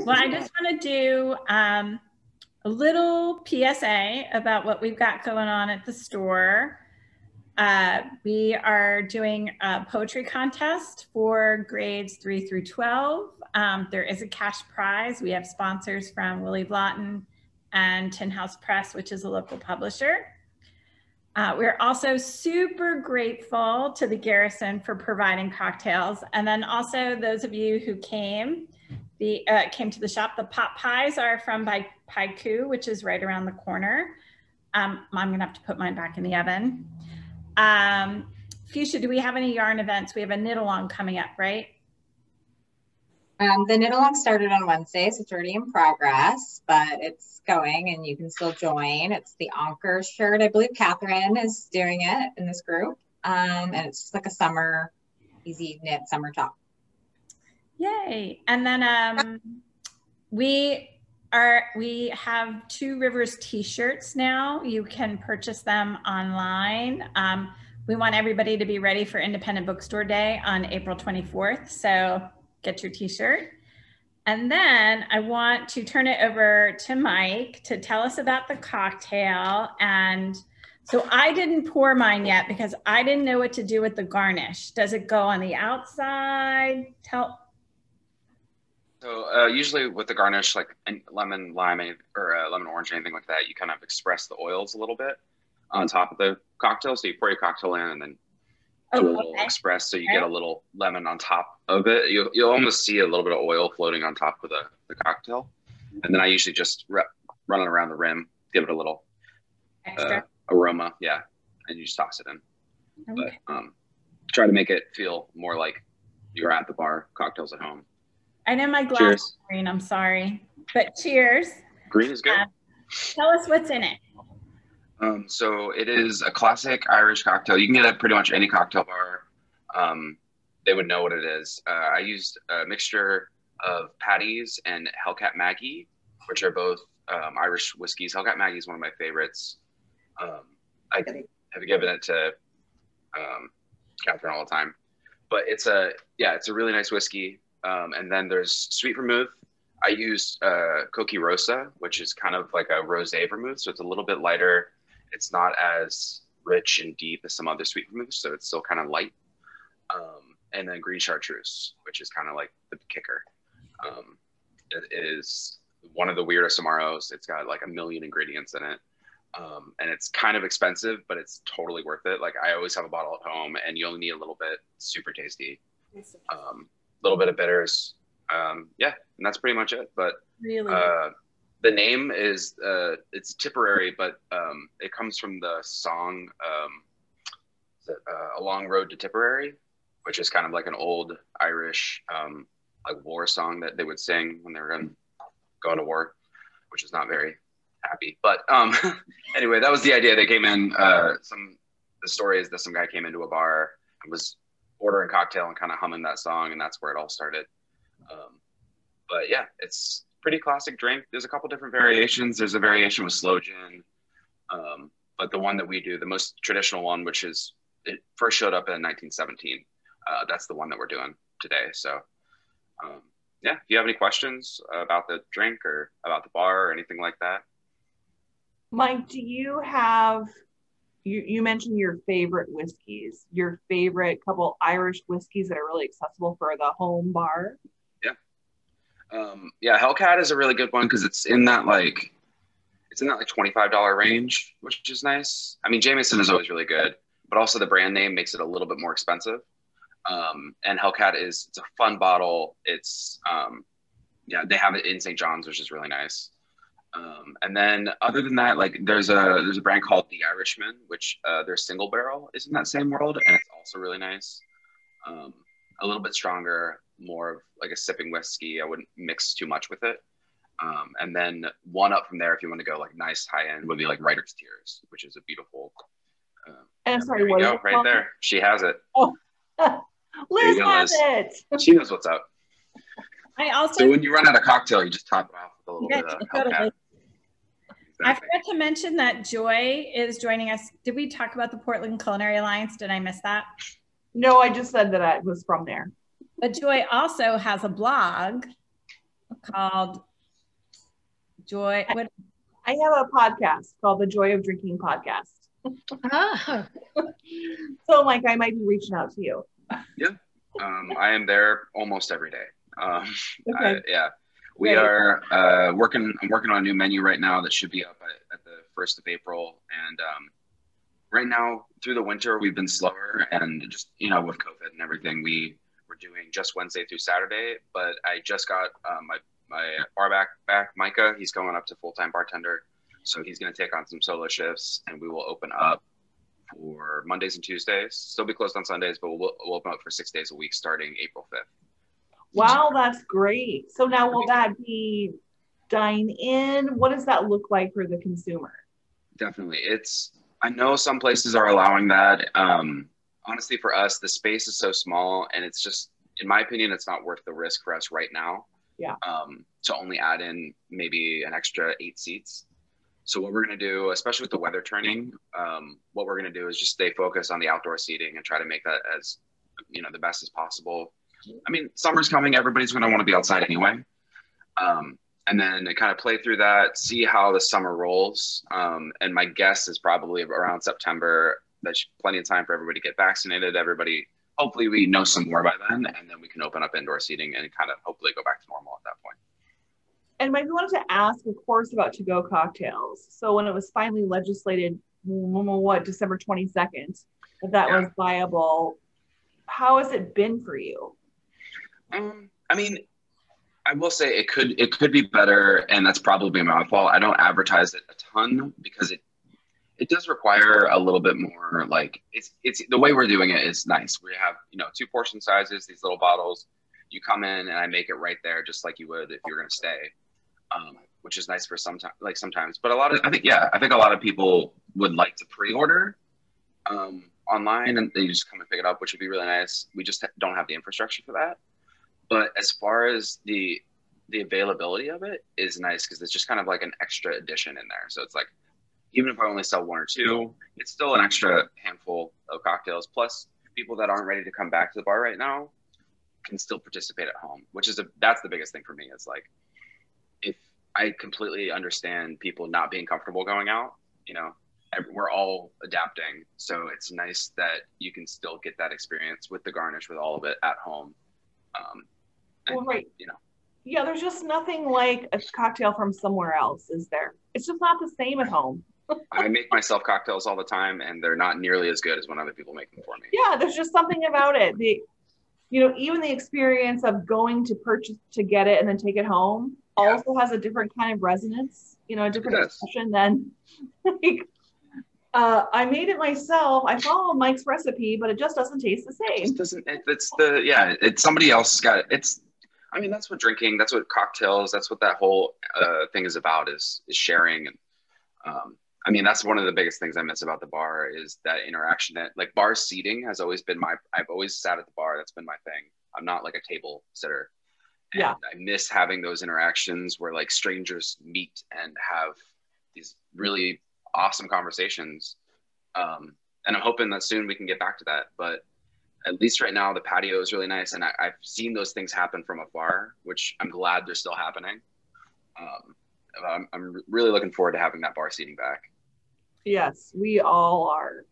Well, I just want to do a little PSA about what we've got going on at the store. We are doing a poetry contest for grades 3 through 12. There is a cash prize. We have sponsors from Willie Blotton and Tin House Press, which is a local publisher. We're also super grateful to the Garrison for providing cocktails. And then also those of you who came to the shop, the pot pies are from by Paiku, which is right around the corner. I'm gonna have to put mine back in the oven. Fuchsia, do we have any yarn events? We have a knit along coming up, right? The knit along started on Wednesday, so it's already in progress, but it's going and you can still join. It's the Anchor shirt. I believe Catherine is doing it in this group. And it's just like a summer, easy knit summer top. Yay. And then we have Two Rivers t-shirts now. You can purchase them online. We want everybody to be ready for Independent Bookstore Day on April 24th. So get your t-shirt. And then I want to turn it over to Mike to tell us about the cocktail. And so I didn't pour mine yet because I didn't know what to do with the garnish. Does it go on the outside? So usually with the garnish, like lemon, lime, or lemon orange, anything like that, you kind of express the oils a little bit on top of the cocktail. So you pour your cocktail in and then do a little express, so you get a little lemon on top of it. You'll almost see a little bit of oil floating on top of the cocktail. And then I usually just run it around the rim, give it a little aroma, yeah, and you just toss it in. Okay. But try to make it feel more like you're at the bar, cocktails at home. I know my glass is green, I'm sorry, but cheers. Green is good. Tell us what's in it. So it is a classic Irish cocktail. You can get it at pretty much any cocktail bar. They would know what it is. I used a mixture of Paddy's and Hellcat Maggie, which are both Irish whiskeys. Hellcat Maggie is one of my favorites. I have given it to Catherine all the time. But it's a really nice whiskey. And then there's sweet vermouth. I used Coqui Rosa, which is kind of like a rosé vermouth. So it's a little bit lighter. It's not as rich and deep as some other sweet vermouth, so it's still kind of light. And then green chartreuse, which is kind of like the kicker. It is one of the weirdest Amaros. It's got like 1 million ingredients in it. And it's kind of expensive, but it's totally worth it. Like I always have a bottle at home and you only need a little bit, super tasty. Little bit of bitters. Yeah, and that's pretty much it. But really? The name is, it's Tipperary, but it comes from the song, A Long Road to Tipperary, which is kind of like an old Irish like war song that they would sing when they were going to go to war, which is not very happy. But anyway, that was the idea. They came in, the story is that some guy came into a bar and was ordering cocktail and kind of humming that song, and that's where it all started. But yeah, it's pretty classic drink. There's a couple different variations. There's a variation with sloe gin, but the one that we do, the most traditional one, which is, it first showed up in 1917. That's the one that we're doing today. So yeah, if you have any questions about the drink or about the bar or anything like that. Mike, do you have, you mentioned your favorite whiskeys, your favorite couple Irish whiskeys that are really accessible for the home bar? Yeah, Hellcat is a really good one because it's in that like $25 range, which is nice. I mean, Jameson is always really good, but also the brand name makes it a little bit more expensive. And Hellcat it's a fun bottle. It's yeah, they have it in St. John's, which is really nice. And then other than that, like there's a brand called The Irishman, which their single barrel is in that same world, and it's also really nice. A little bit stronger, more of like a sipping whiskey. I wouldn't mix too much with it. And then one up from there, if you want to go like nice high end, would be like Writer's Tears, which is a beautiful. And sorry, what is it right there? She has it. Oh, Liz has it. She knows what's up. So when you run out of cocktail, you just top it off with a little bit of Hellcat. I forgot to mention that Joy is joining us. Did we talk about the Portland Culinary Alliance? Did I miss that? No, I just said that I was from there. But Joy also has a blog called Joy. What? I have a podcast called the Joy of Drinking Podcast. Ah. So, Mike, I might be reaching out to you. Yeah, I am there almost every day. Okay. Yeah, we are working. I'm working on a new menu right now that should be up at the 1st of April. And right now, through the winter, we've been slower, and just with COVID and everything, we're doing just Wednesday through Saturday. But I just got my bar back, Micah. He's going up to full-time bartender, so he's going to take on some solo shifts, and we will open up for Mondays and Tuesdays. Still be closed on Sundays, but we'll open up for 6 days a week starting April 5th. Wow, that's great. So now will that be dine in? What does that look like for the consumer? Definitely. I know some places are allowing that. Honestly, for us, the space is so small, and it's just, in my opinion, it's not worth the risk for us right now. Yeah. To only add in maybe an extra 8 seats. So what we're going to do, especially with the weather turning, what we're going to do is just stay focused on the outdoor seating and try to make that as, the best as possible. I mean, summer's coming, everybody's going to want to be outside anyway. And then kind of play through that, see how the summer rolls. And my guess is probably around September. There's plenty of time for everybody to get vaccinated. Hopefully we know some more by then, and then we can open up indoor seating and kind of hopefully go back to normal at that point. And Mike, we wanted to ask, of course, about to-go cocktails. So when it was finally legislated, December 22nd, that was viable, how has it been for you? I mean, I will say it could be better, and that's probably my fault. I don't advertise it a ton because it does require a little bit more, like, it's the way we're doing it is nice. We have 2 portion sizes, these little bottles. You come in and I make it right there, just like you would if you were going to stay, which is nice for sometimes. But I think a lot of people would like to pre-order online, and they just come and pick it up, which would be really nice. We just don't have the infrastructure for that. But as far as the availability of it is nice, because it's just kind of like an extra addition in there. So it's like, even if I only sell 1 or 2, it's still an extra handful of cocktails. Plus, people that aren't ready to come back to the bar right now can still participate at home, that's the biggest thing for me. It's like, if I completely understand people not being comfortable going out, we're all adapting. So it's nice that you can still get that experience with the garnish, with all of it at home. Right. Yeah, there's just nothing like a cocktail from somewhere else, is there? It's just not the same at home. I make myself cocktails all the time, and they're not nearly as good as when other people make them for me. Yeah, there's just something about it. Even the experience of going to purchase to get it and then take it home also has a different kind of resonance, a different expression than like, I made it myself. I followed Mike's recipe, but it just doesn't taste the same. It doesn't. It's somebody else got it. That's what drinking. That's what cocktails. That's what that whole thing is about. Is sharing. And that's one of the biggest things I miss about the bar is that interaction. That like bar seating has always been I've always sat at the bar. That's been my thing. I'm not like a table sitter. And I miss having those interactions where like strangers meet and have these really awesome conversations. And I'm hoping that soon we can get back to that. But at least right now, the patio is really nice. And I've seen those things happen from afar, which I'm glad they're still happening. I'm really looking forward to having that bar seating back. Yes, we all are.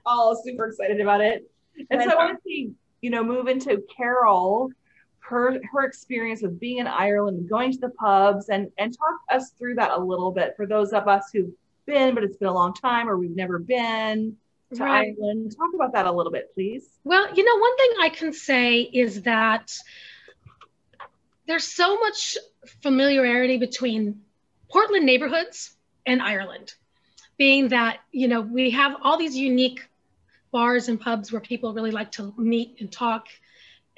All super excited about it. And so I want to move into Carol, her experience with being in Ireland, going to the pubs, and talk us through that a little bit for those of us who've been, but it's been a long time, or we've never been to Ireland. Talk about that a little bit, please. Well, one thing I can say is that there's so much familiarity between Portland neighborhoods and Ireland, being that, we have all these unique bars and pubs where people really like to meet and talk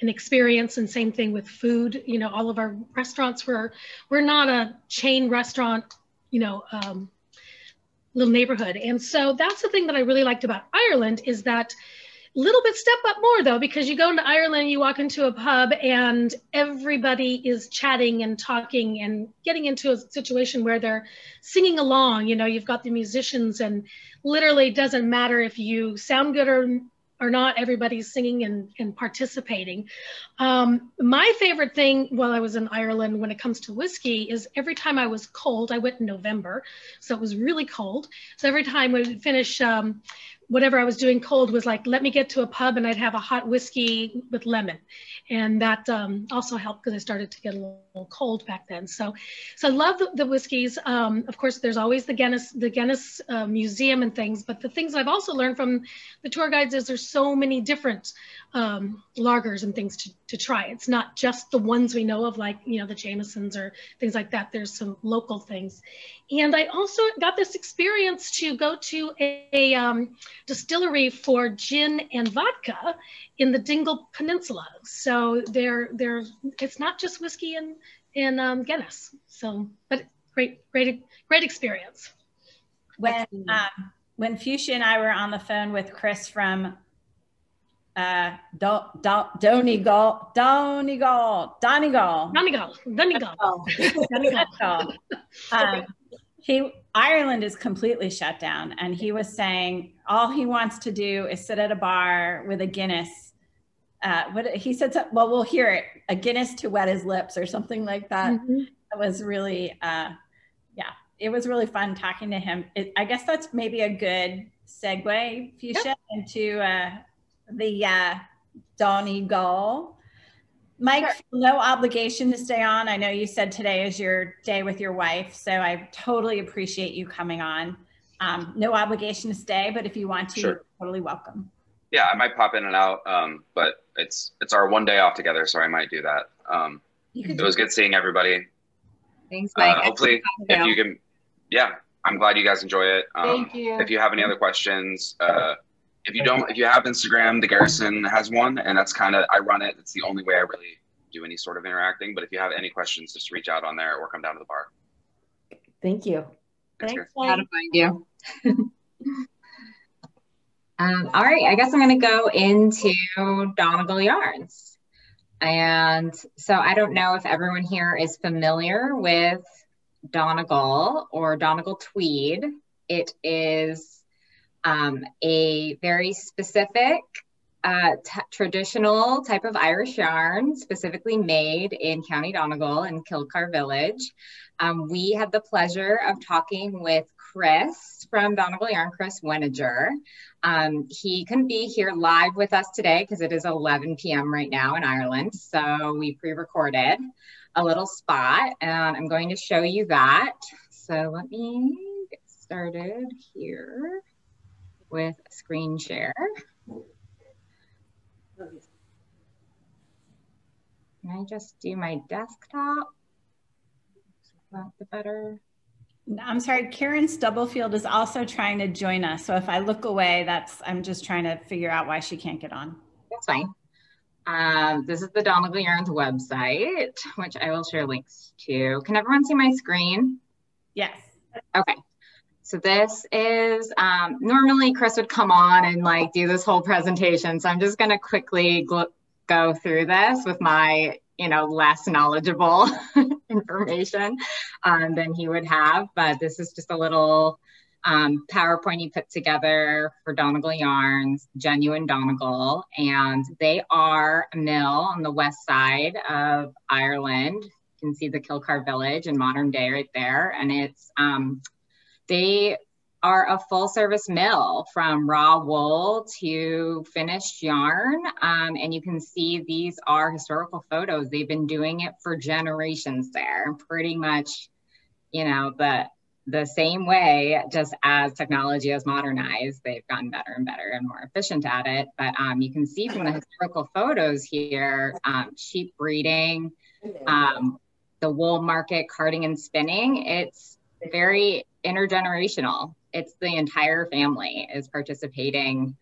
and experience, and same thing with food. All of our restaurants, we're not a chain restaurant, little neighborhood. And so that's the thing that I really liked about Ireland, is that little bit step up more though, because you go into Ireland, you walk into a pub and everybody is chatting and talking and getting into a situation where they're singing along. You've got the musicians, and literally doesn't matter if you sound good or or not, everybody's singing and participating. My favorite thing while I was in Ireland when it comes to whiskey is every time I was cold, I went in November, so it was really cold. So every time we would finish whatever I was doing cold was like, let me get to a pub and I'd have a hot whiskey with lemon. And that also helped because I started to get a little cold back then. So I love the whiskeys. Of course, there's always the Guinness Museum and things, but the things I've also learned from the tour guides is there's so many different lagers and things to try. It's not just the ones we know of, like, you know, the Jamesons or things like that. There's some local things. And I also got this experience to go to a distillery for gin and vodka in the Dingle Peninsula. So it's not just whiskey and Guinness. So, but great experience. When Fuchsia and I were on the phone with Chris from Donegal. Ireland is completely shut down, and he was saying all he wants to do is sit at a bar with a Guinness. What he said, well, we'll hear it, a Guinness to wet his lips or something like that. Mm-hmm. It was really, it was really fun talking to him. I guess that's maybe a good segue, Fuchsia, into the Donegal. Mike, sure. No obligation to stay on. I know you said today is your day with your wife, so I totally appreciate you coming on. No obligation to stay, but if you want to, sure. You're totally welcome. Yeah, I might pop in and out, but it's our one day off together, so I might do that. It was good seeing everybody. Thanks, Mike. Hopefully, if you can, I'm glad you guys enjoy it. Thank you. If you have any other questions, if you have Instagram, the Garrison has one, and that's I run it. It's the only way I really do any sort of interacting. But if you have any questions, just reach out on there or come down to the bar. Thank you. Thanks. How to find you. All right, I guess I'm going to go into Donegal yarns. And so I don't know if everyone here is familiar with Donegal or Donegal Tweed. It is a very specific traditional type of Irish yarn, specifically made in County Donegal in Kilcar Village. We had the pleasure of talking with Chris from Donegal Yarn, Chris Weniger. He couldn't be here live with us today because it is 11 p.m. right now in Ireland. So we pre-recorded a little spot, and I'm going to show you that. So let me get started here with a screen share. Can I just do my desktop? Is that the better? I'm sorry, Karen Stubblefield is also trying to join us. So if I look away, I'm just trying to figure out why she can't get on. That's fine. This is the Donegal Yarns website, which I will share links to. Can everyone see my screen? Yes. Okay. So this is, normally Chris would come on and like do this whole presentation. So I'm just going to quickly go through this with my, less knowledgeable information than he would have. But this is just a little PowerPoint he put together for Donegal Yarns, Genuine Donegal. And they are a mill on the west side of Ireland. You can see the Kilcar Village in modern day right there. And it's, they are a full service mill from raw wool to finished yarn. And you can see these are historical photos. They've been doing it for generations there, pretty much, the same way, just as technology has modernized, they've gotten better and better and more efficient at it. But you can see from the historical photos here, sheep breeding, the wool market, carding and spinning. It's very intergenerational. It's the entire family is participating.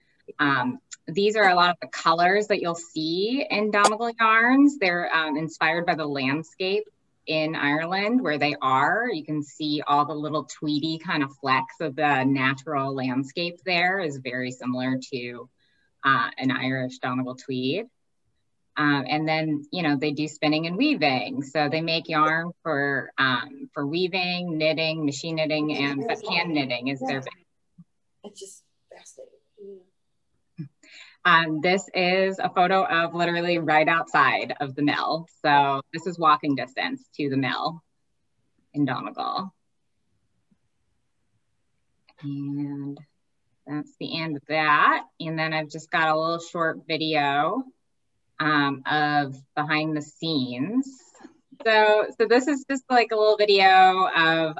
These are a lot of the colors that you'll see in Donegal yarns. They're inspired by the landscape in Ireland where they are. You can see all the little tweedy kind of flecks of the natural landscape there is very similar to an Irish Donegal tweed. And then, they do spinning and weaving. So they make yarn for weaving, knitting, machine knitting, and hand knitting is their big. It's just fascinating. This is a photo of literally right outside of the mill. So this is walking distance to the mill in Donegal. And that's the end of that. And then I've just got a little short video of behind the scenes. So this is just like a little video of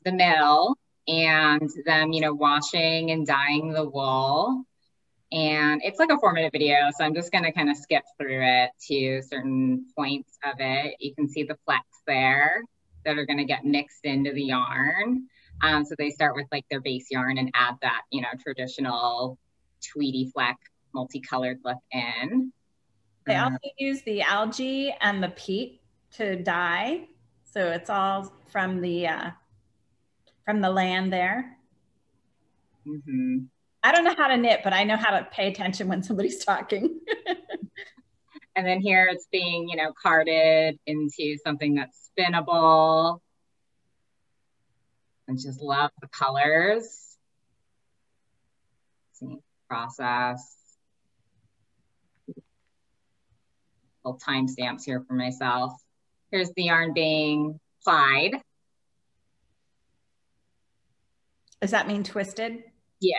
the mill and them, you know, washing and dyeing the wool. And it's like a 4-minute video, so I'm just gonna kind of skip through it to certain points of it. You can see the flecks there that are gonna get mixed into the yarn. So they start with like their base yarn and add that, you know, traditional tweedy fleck, multicolored look in. They also use the algae and the peat to dye. So it's all from the land there. Mm-hmm. I don't know how to knit, but I know how to pay attention when somebody's talking. And then here it's being, you know, carded into something that's spinnable. I just love the colors. See, process. Little timestamps here for myself. Here's the yarn being plied. Does that mean twisted? Yeah.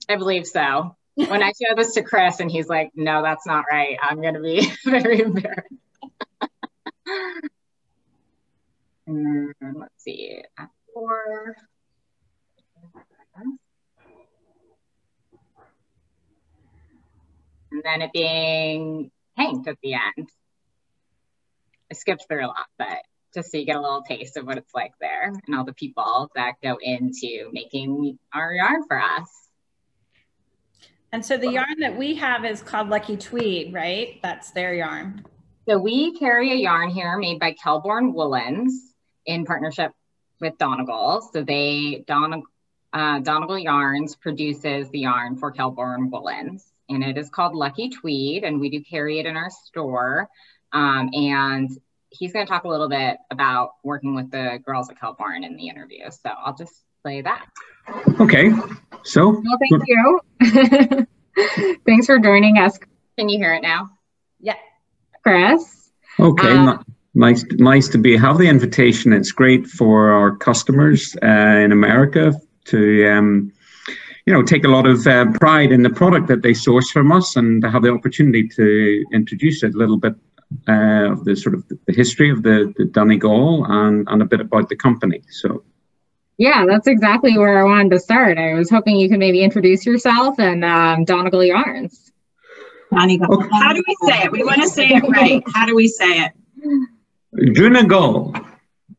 I believe so. When I show this to Chris and he's like, no, that's not right, I'm going to be very embarrassed. And then, let's see, F4. And then it being hanged at the end. I skipped through a lot, but just so you get a little taste of what it's like there and all the people that go into making our yarn for us. And so the yarn that we have is called Lucky Tweed, right? That's their yarn. So we carry a yarn here made by Kelbourn Woolens in partnership with Donegal. So Donegal Yarns produces the yarn for Kelbourn Woolens, and it is called Lucky Tweed, and we do carry it in our store. And he's going to talk a little bit about working with the girls at Kelbourn in the interview. So I'll just play that. Okay, so. Well, thank you. Thanks for joining us. Can you hear it now? Yeah. Chris? Okay, nice to have the invitation. It's great for our customers in America to, you know, take a lot of pride in the product that they source from us and to have the opportunity to introduce it a little bit of the sort of the history of the Donegal and a bit about the company. So. Yeah, that's exactly where I wanted to start. I was hoping you could maybe introduce yourself and Donegal Yarns. Donegal. Okay. How do we say it? We want to say it right. How do we say it? Donegal.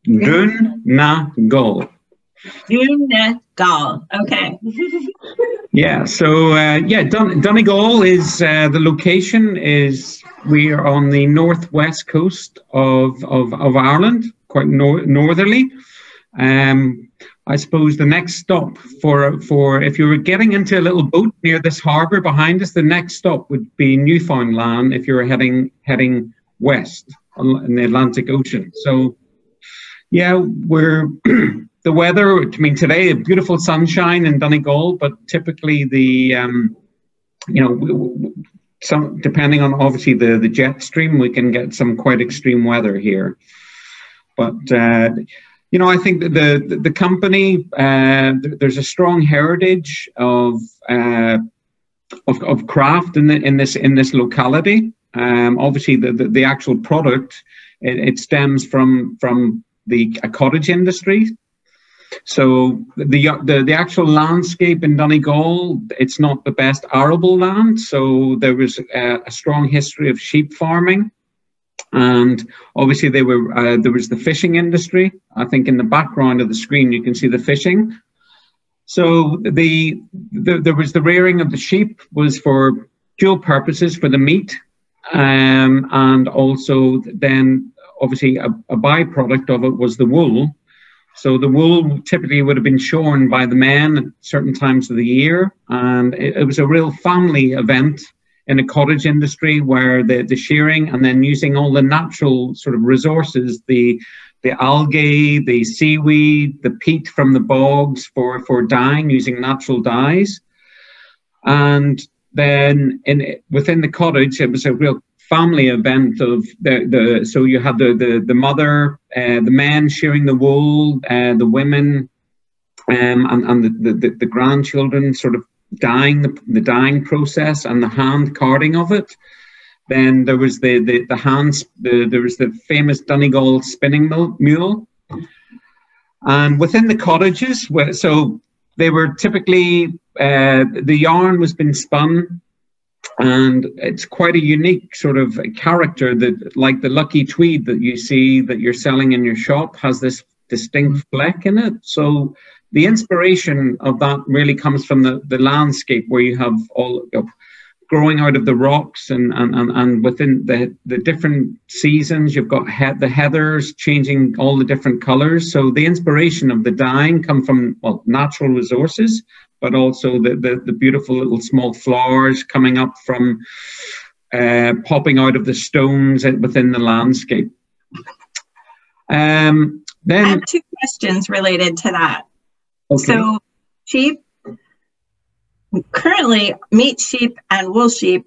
Donegal. Donegal. Okay. Yeah. So Donegal is the location is we are on the northwest coast of Ireland, quite northerly. I suppose the next stop for if you were getting into a little boat near this harbour behind us, the next stop would be Newfoundland if you were heading west in the Atlantic Ocean. So yeah, we're the weather. I mean, today beautiful sunshine in Donegal, but typically the you know, some depending on obviously the jet stream, we can get some quite extreme weather here, but. You know, I think that the company there's a strong heritage of craft in this locality. Obviously, the actual product it stems from a cottage industry. So the actual landscape in Donegal, it's not the best arable land. So there was a strong history of sheep farming. And obviously there was the fishing industry. I think in the background of the screen you can see the fishing. So there was the rearing of the sheep was for dual purposes, for the meat, and also then obviously a byproduct of it was the wool. So the wool typically would have been shorn by the men at certain times of the year, and it was a real family event in a cottage industry where the shearing and then using all the natural sort of resources, the algae, the seaweed, the peat from the bogs for dyeing, using natural dyes. And then within the cottage, it was a real family event of so you had the mother, the men shearing the wool, the women, and the grandchildren sort of dyeing the dyeing process and the hand carding of it. Then there was there was the famous Donegal spinning mule, and within the cottages, so they were typically the yarn was been spun. And it's quite a unique sort of character that, like the lucky tweed that you see that you're selling in your shop, has this distinct fleck in it. So the inspiration of that really comes from the landscape, where you have all growing out of the rocks, and within the different seasons, you've got the heathers changing all the different colors. So the inspiration of the dyeing come from, well, natural resources, but also the beautiful little small flowers coming up from popping out of the stones within the landscape. Then I have two questions related to that. Okay. So sheep, currently meat sheep and wool sheep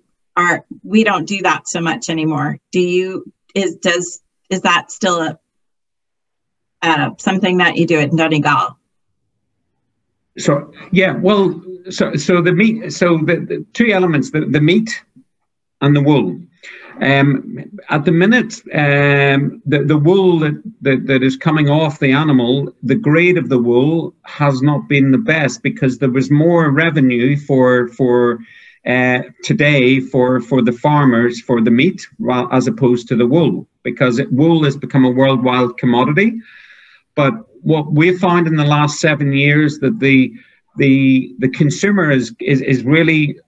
we don't do that so much anymore. Is that still something that you do at Donegal? So yeah, well, so the meat, so the two elements, the meat and the wool. At the minute, the wool that is coming off the animal, the grade of the wool has not been the best, because there was more revenue for today for the farmers for the meat, as opposed to the wool, because wool has become a worldwide commodity. But what we found in the last 7 years, that the consumer is really,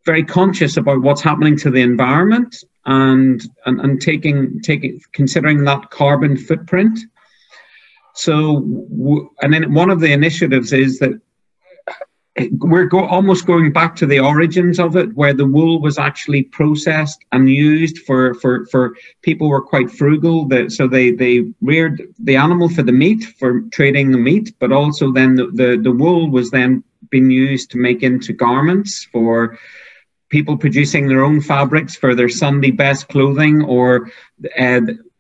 very conscious about what's happening to the environment, and considering that carbon footprint. So, and then one of the initiatives is that we're almost going back to the origins of it, where the wool was actually processed and used for people who were quite frugal. So they reared the animal for the meat, for trading the meat, but also then the wool was then being used to make into garments for people producing their own fabrics for their Sunday best clothing, or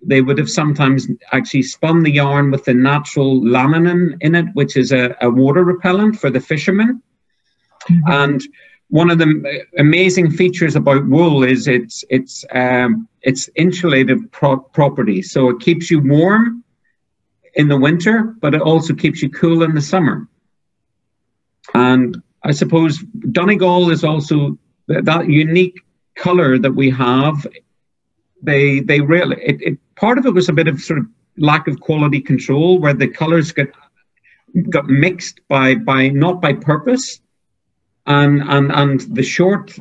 they would have sometimes actually spun the yarn with the natural lanolin in it, which is a water repellent for the fishermen. Mm-hmm. And one of the amazing features about wool is its insulative properties. So it keeps you warm in the winter, but it also keeps you cool in the summer. And I suppose Donegal is also that unique color that we have. They really, part of it was a bit of sort of lack of quality control, where the colors got mixed by not by purpose, and the short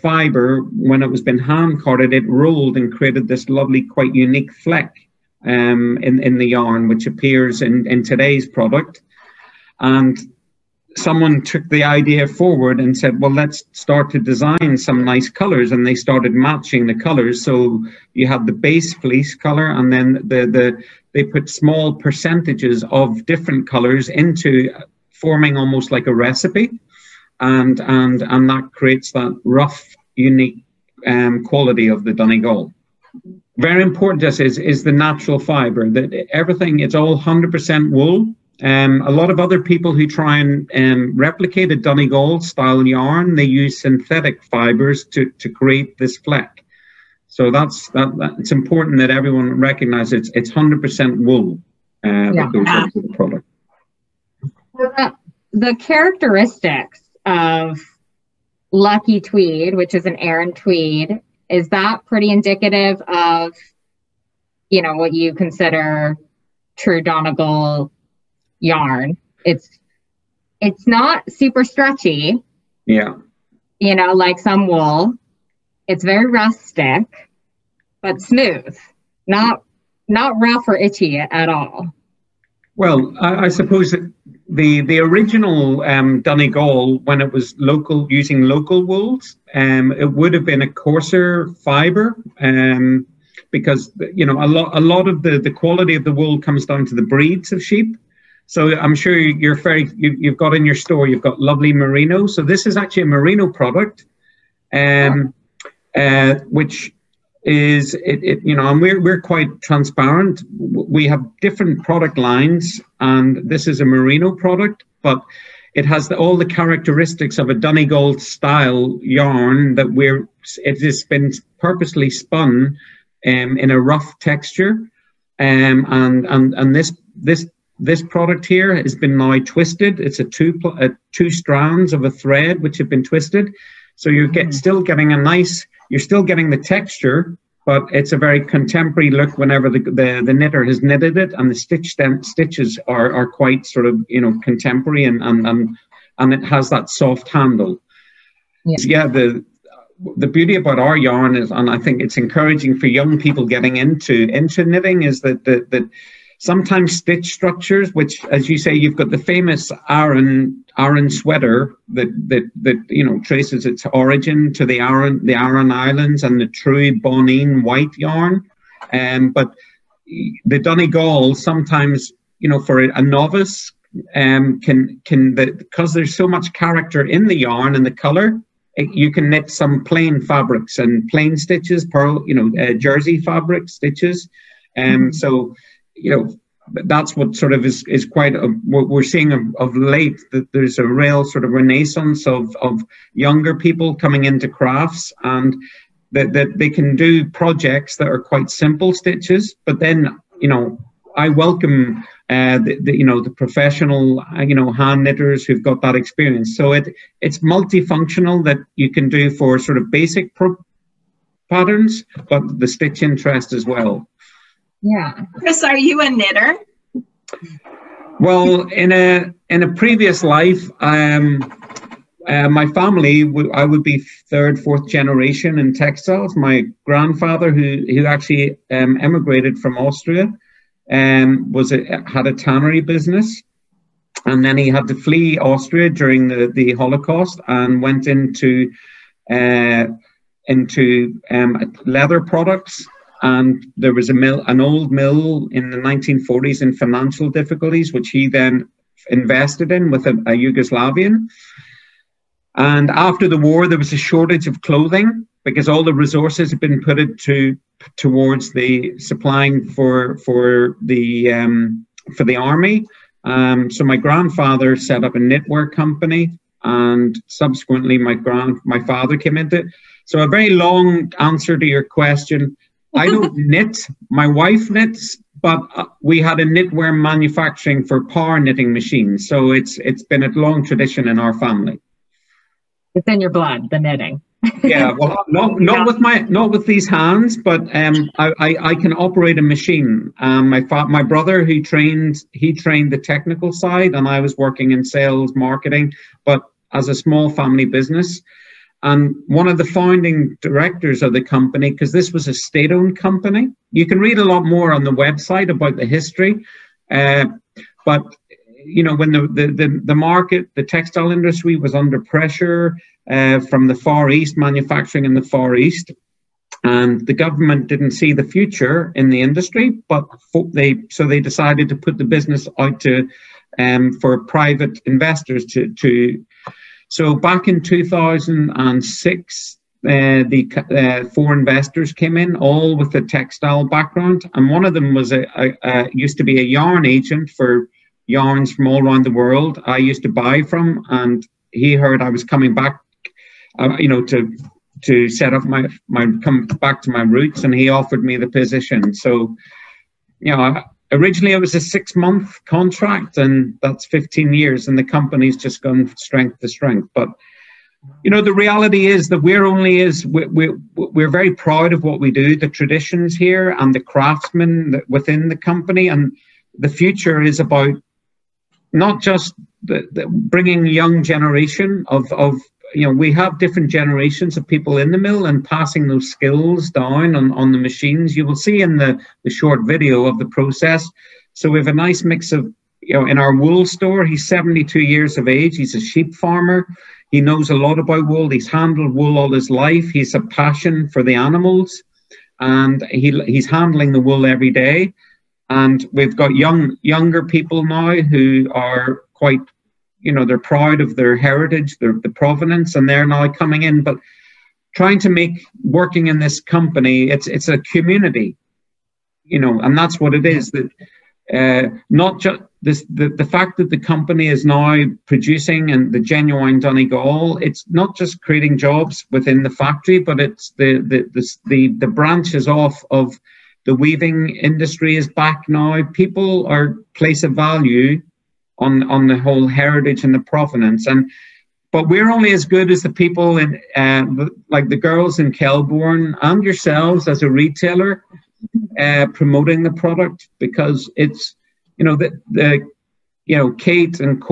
fiber, when it was been hand carded, it rolled and created this lovely, quite unique fleck in the yarn, which appears in today's product. And someone took the idea forward and said, well, let's start to design some nice colors, and they started matching the colors. So you have the base fleece color, and then they put small percentages of different colors into forming almost like a recipe, and that creates that rough, unique quality of the Donegal. Very important to us is the natural fiber, that everything, it's all 100% wool. A lot of other people who try and replicate a Donegal style yarn, they use synthetic fibers to create this fleck. So it's important that everyone recognizes it's 100% wool that goes into the product. The characteristics of Lucky Tweed, which is an Aran tweed, is that pretty indicative of, what you consider true Donegal yarn? It's not super stretchy, like some wool. It's very rustic, but smooth, not rough or itchy at all. Well, I suppose that the original Donegal, when it was using local wools, it would have been a coarser fiber, because a lot of the quality of the wool comes down to the breeds of sheep. So I'm sure you've got in your store, you've got lovely merino. So this is actually a merino product, which is and we're quite transparent. We have different product lines, and this is a merino product, but it has all the characteristics of a Donegal style yarn that it has been purposely spun in a rough texture, and this product here has been now twisted. It's two strands of a thread which have been twisted, so you're still getting you're still getting the texture, but it's a very contemporary look whenever the knitter has knitted it, and the stitches are quite sort of contemporary, and it has that soft handle. Yeah, the beauty about our yarn is, and I think it's encouraging for young people getting into knitting, is that sometimes stitch structures, which, as you say, you've got the famous Aran sweater that traces its origin to the Aran Islands and the true Bonine white yarn, but the Donegal sometimes, for a novice, because there's so much character in the yarn and the color, you can knit some plain fabrics and plain stitches, jersey fabric stitches, so. That's what sort of is quite what we're seeing of late, that there's a real sort of renaissance of younger people coming into crafts, and that they can do projects that are quite simple stitches, but then I welcome the professional hand knitters who've got that experience. So it's multifunctional, that you can do for sort of basic patterns, but the stitch interest as well. Yeah. Chris, are you a knitter? Well, in a previous life, my family, I would be third, fourth generation in textiles. My grandfather, who actually emigrated from Austria, had a tannery business, and then he had to flee Austria during the Holocaust and went into leather products. And there was an old mill in the 1940s in financial difficulties, which he then invested in with a Yugoslavian. And after the war, there was a shortage of clothing because all the resources had been put towards the supplying for the army. So my grandfather set up a knitwear company, and subsequently my father came into it. So a very long answer to your question. I don't knit. My wife knits, but we had a knitwear manufacturing for power knitting machines. So it's been a long tradition in our family. It's in your blood, the knitting. Yeah, well, not with these hands, but I can operate a machine. My brother, he trained the technical side, and I was working in sales, marketing, but as a small family business. And one of the founding directors of the company, because this was a state-owned company, you can read a lot more on the website about the history. But when the market, the textile industry was under pressure from the Far East, manufacturing in the Far East, and the government didn't see the future in the industry, but they decided to put the business out for private investors to. So back in 2006, the 4 investors came in, all with a textile background, and one of them was used to be a yarn agent for yarns from all around the world I used to buy from, and he heard I was coming back, to set up come back to my roots, and he offered me the position. So, originally it was a 6-month contract, and that's 15 years, and the company's just gone strength to strength. But the reality is that we're very proud of what we do, the traditions here and the craftsmen within the company, and the future is about not just the bringing young generation of we have different generations of people in the mill and passing those skills down on the machines. You will see in the short video of the process. So we have a nice mix of, in our wool store, he's 72 years of age. He's a sheep farmer. He knows a lot about wool. He's handled wool all his life. He's a passion for the animals, and he's handling the wool every day. And we've got younger people now who are quite, they're proud of their heritage, the provenance, and they're now coming in. But trying to make working in this company, it's a community, and that's what it is. That not just the fact that the company is now producing and the genuine Donegal, it's not just creating jobs within the factory, but it's the branches off of the weaving industry is back now. People are place a value on the whole heritage and the provenance, but we're only as good as the people in like the girls in Kelbourn and yourselves as a retailer promoting the product, because it's Kate and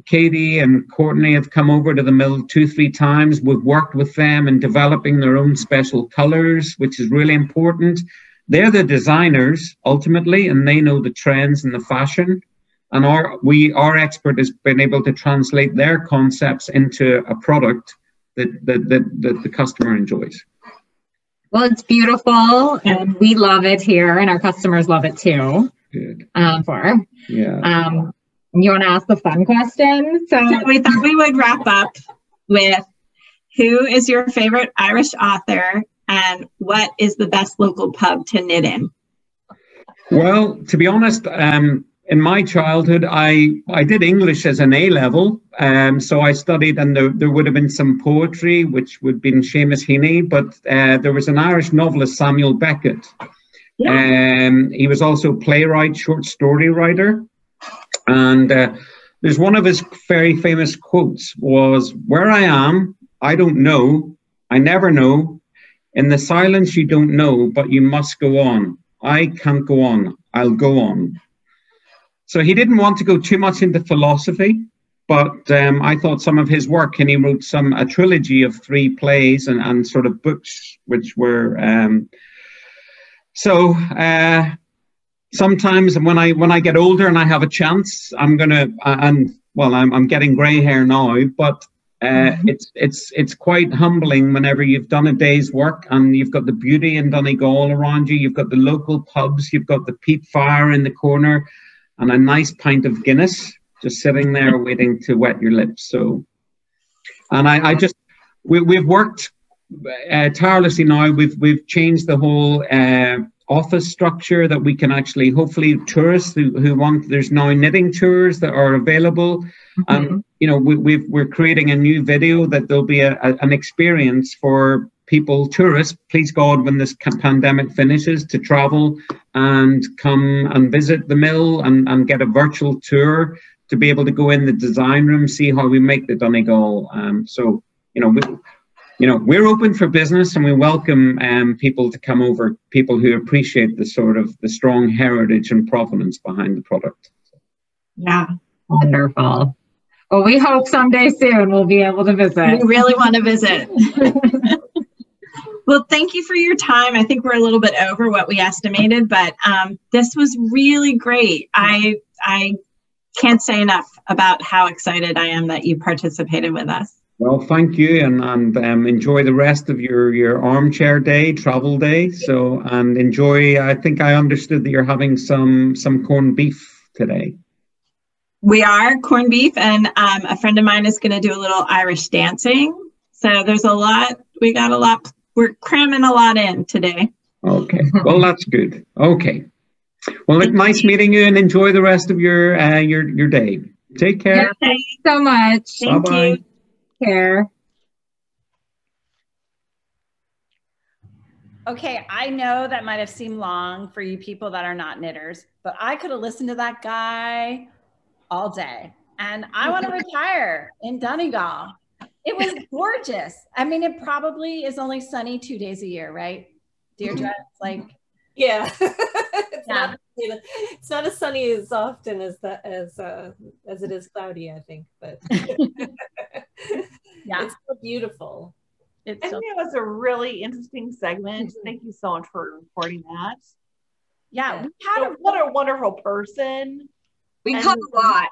Katie and Courtney have come over to the mill 2-3 times. We've worked with them in developing their own special colors, which is really important. They're the designers ultimately, and they know the trends and the fashion. And our expert has been able to translate their concepts into a product that the customer enjoys. Well, it's beautiful, and we love it here, and our customers love it too. Good. You want to ask the fun question? So we thought we would wrap up with, who is your favorite Irish author, and what is the best local pub to knit in? Well, to be honest, in my childhood, I did English as an A-level, so I studied, and there would have been some poetry, which would have been Seamus Heaney, but there was an Irish novelist, Samuel Beckett. Yeah. He was also playwright, short story writer, and there's one of his very famous quotes was, "Where I am, I don't know, I never know. In the silence you don't know, but you must go on. I can't go on, I'll go on." So he didn't want to go too much into philosophy, but I thought some of his work, and he wrote a trilogy of 3 plays and sort of books, which were sometimes when I get older and I have a chance, I'm getting grey hair now, but it's quite humbling whenever you've done a day's work and you've got the beauty in Donegal around you, you've got the local pubs, you've got the peat fire in the corner, and a nice pint of Guinness just sitting there waiting to wet your lips. So, and we've worked tirelessly now. We've changed the whole office structure that we can actually, hopefully, tourists who want. There's now knitting tours that are available, and we're creating a new video that there'll be an experience for people, tourists, please God, when this pandemic finishes, to travel and come and visit the mill and get a virtual tour to be able to go in the design room, see how we make the Donegal. We're open for business, and we welcome people to come over, people who appreciate the strong heritage and provenance behind the product. Yeah, wonderful. Well, we hope someday soon we'll be able to visit. We really want to visit. Well, thank you for your time. I think we're a little bit over what we estimated, but this was really great. I can't say enough about how excited I am that you participated with us. Well, thank you, and enjoy the rest of your armchair day, travel day. So, and enjoy. I think I understood that you're having some corned beef today. We are corned beef, and a friend of mine is going to do a little Irish dancing. So there's a lot. We got a lot. We're cramming a lot in today. Okay. Well, that's good. Okay. Well, nice meeting you, and enjoy the rest of your day. Take care. Yeah, thank you so much. Thank you. Care. Okay, I know that might have seemed long for you people that are not knitters, but I could have listened to that guy all day, and I want to retire in Donegal. It was gorgeous. I mean, it probably is only sunny 2 days a year, right, Deirdre? It's like, yeah, it's not as sunny as often as it is cloudy, I think, but yeah, it's so beautiful. I think it was a really interesting segment. Thank you so much for reporting that. Yeah, we had what a wonderful person. We cut a lot.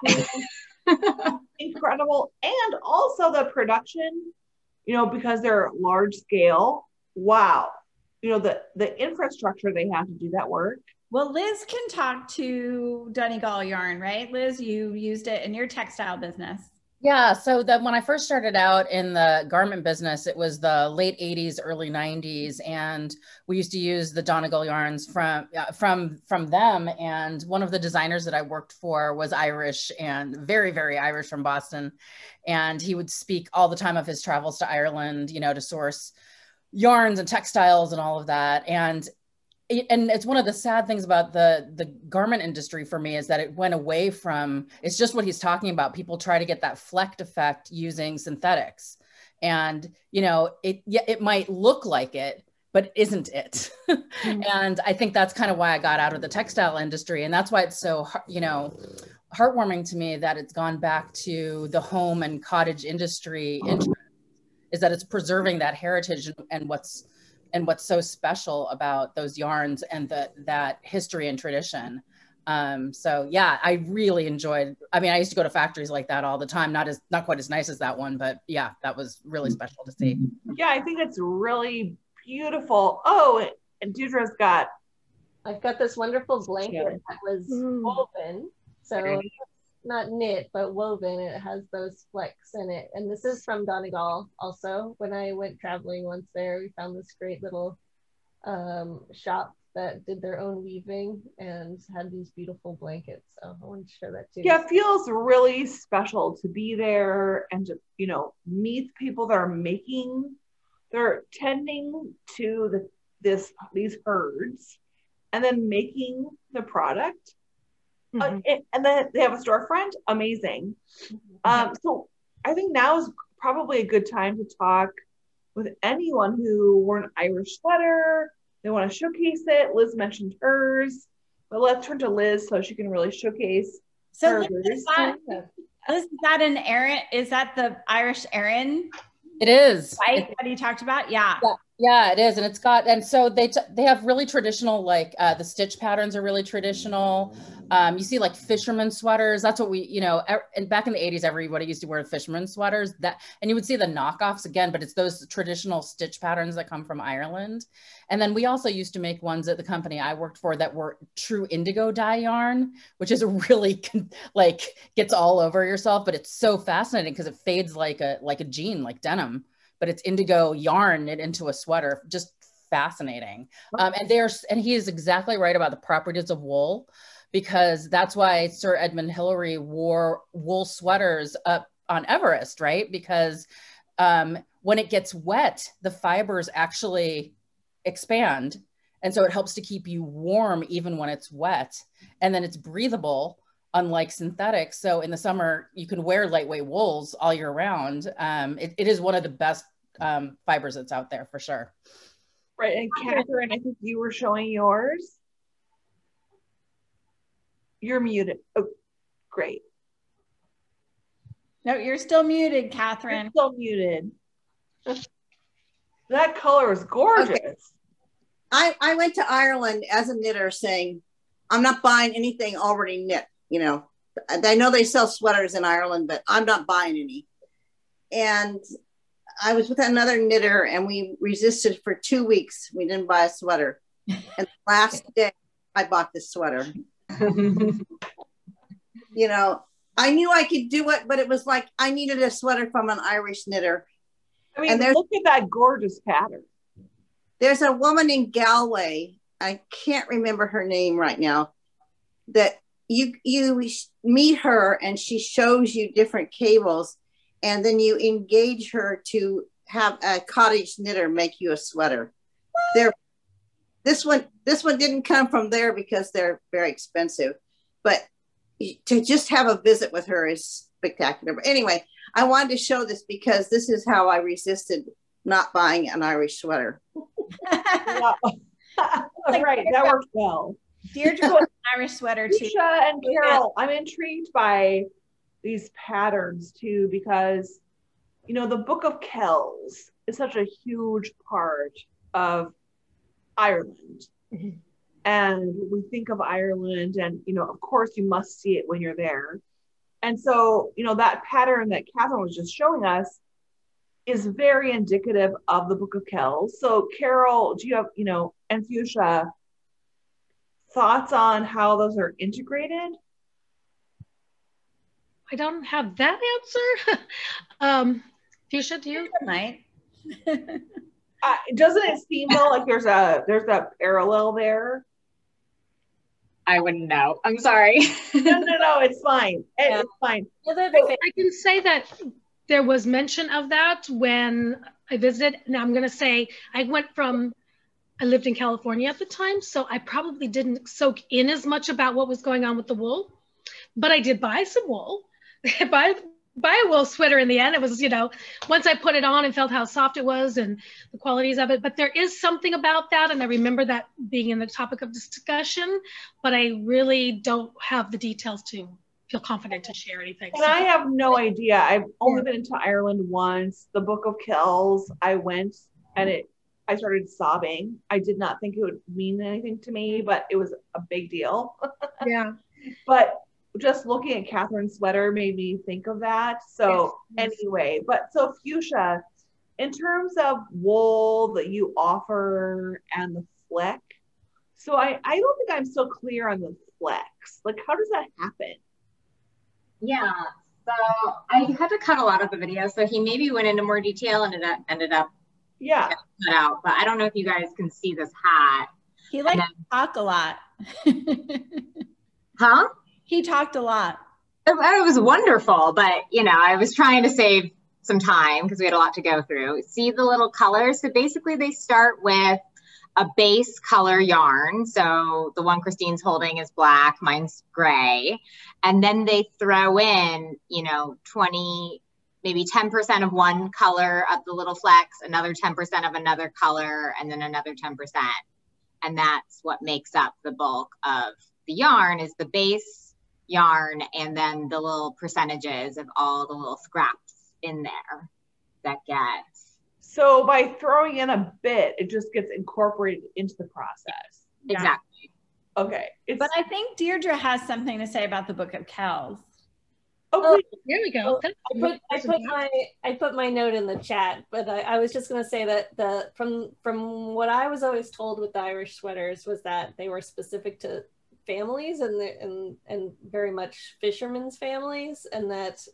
Incredible. And also the production, because they're large scale. Wow. The infrastructure they have to do that work. Well, Liz can talk to Donegal yarn, right? Liz, you used it in your textile business. Yeah, so when I first started out in the garment business, it was the late 80s, early 90s, and we used to use the Donegal yarns from them. And one of the designers that I worked for was Irish, and very, very Irish, from Boston. And he would speak all the time of his travels to Ireland, you know, to source yarns and textiles and all of that. And it's one of the sad things about the garment industry for me, is that it went away from, it's just what he's talking about. People try to get that flecked effect using synthetics, and, you know, it might look like it, but isn't it? And I think that's kind of why I got out of the textile industry. And that's why it's so, you know, heartwarming to me that it's gone back to the home and cottage industry interest, is that it's preserving that heritage and what's so special about those yarns and that history and tradition. So yeah, I really enjoyed, I mean, I used to go to factories like that all the time, not quite as nice as that one, but yeah, that was really special to see. Yeah, I think it's really beautiful. Oh, and Deirdre's got, I've got this wonderful blanket that was woven. So not knit, but woven. It has those flecks in it. And this is from Donegal also. When I went traveling once there, we found this great little shop that did their own weaving and had these beautiful blankets. So I wanted to share that too. Yeah, it feels really special to be there and to, you know, meet people that are they're tending to these herds and then making the product. And then they have a storefront. Amazing. So I think now is probably a good time to talk with anyone who wore an Irish sweater. They want to showcase it. Liz mentioned hers, but let's turn to Liz so she can really showcase hers. Liz, is that an Erin? Is that the Irish Erin? It is. Right? That you talked about? Yeah. Yeah, it is. And so they have really traditional, like the stitch patterns are really traditional. You see like fisherman sweaters. That's what we, you know, and back in the 80s, everybody used to wear fisherman sweaters, and you would see the knockoffs again, but it's those traditional stitch patterns that come from Ireland. And then we also used to make ones at the company I worked for that were true indigo dye yarn, which is a really like gets all over yourself, but it's so fascinating because it fades like a jean, like denim. But it's indigo yarn knit into a sweater, just fascinating. And he is exactly right about the properties of wool, because that's why Sir Edmund Hillary wore wool sweaters up on Everest, right? Because when it gets wet, the fibers actually expand. And so it helps to keep you warm even when it's wet. And then it's breathable, unlike synthetics. So in the summer, you can wear lightweight wools all year round. It is one of the best fibers that's out there for sure. Right, and Catherine, I think you were showing yours. You're muted. Oh, great. No, you're still muted, Catherine. You're still muted. That color is gorgeous. Okay. I went to Ireland as a knitter saying, I'm not buying anything already knit. You know, I know they sell sweaters in Ireland, but I'm not buying any. And I was with another knitter and we resisted for 2 weeks. We didn't buy a sweater. And the last day I bought this sweater. You know, I knew I could do it, but it was like I needed a sweater from an Irish knitter. I mean, look at that gorgeous pattern. There's a woman in Galway, I can't remember her name right now, that you meet her and she shows you different cables, and then you engage her to have a cottage knitter make you a sweater. This one didn't come from there because they're very expensive, but to just have a visit with her is spectacular. But anyway, I wanted to show this because this is how I resisted not buying an Irish sweater. Right, that worked well. Deirdre wore an Irish sweater too. Tisha and Carol, I'm intrigued by these patterns too, because, you know, the Book of Kells is such a huge part of Ireland. Mm-hmm. And we think of Ireland and, you know, of course you must see it when you're there. And so, you know, that pattern that Catherine was just showing us is very indicative of the Book of Kells. So Carol, do you have, you know, and Fuchsia, thoughts on how those are integrated? I don't have that answer. Fuchsia, do you? Might. Doesn't it seem though like there's a parallel there? I wouldn't know. I'm sorry. No, it's fine. It's fine. I can say that there was mention of that when I visited. Now I'm going to say I lived in California at the time, so I probably didn't soak in as much about what was going on with the wool, but I did buy some wool. buy a wool sweater in the end. It was, once I put it on and felt how soft it was and the qualities of it, but there is something about that. And I remember that being in the topic of discussion, but I really don't have the details to feel confident to share anything. And I have no idea. I've only been into Ireland once. The Book of Kells, I went and I started sobbing. I did not think it would mean anything to me, but it was a big deal. Yeah. But just looking at Catherine's sweater made me think of that. So anyway, so Fuchsia, in terms of wool that you offer and the fleck, so I don't think I'm so clear on the flex. Like, how does that happen? Yeah, so I had to cut a lot of the video, so he maybe went into more detail and it ended up cut out. But I don't know if you guys can see this hat. He likes to talk a lot. Huh? He talked a lot. It was wonderful, but I was trying to save some time because we had a lot to go through. See the little colors? So basically they start with a base color yarn. So the one Christine's holding is black, mine's gray. And then they throw in, 20, maybe 10% of one color of the little flecks, another 10% of another color, and then another 10%. And that's what makes up the bulk of the yarn is the base yarn and then the little percentages of all the little scraps in there that get. So by throwing in a bit, it just gets incorporated into the process. Exactly. Okay. But I think Deirdre has something to say about the Book of Kells. Oh, there we go. I put my note in the chat, but I was just going to say that from what I was always told with the Irish sweaters was that they were specific to families and very much fishermen's families, and that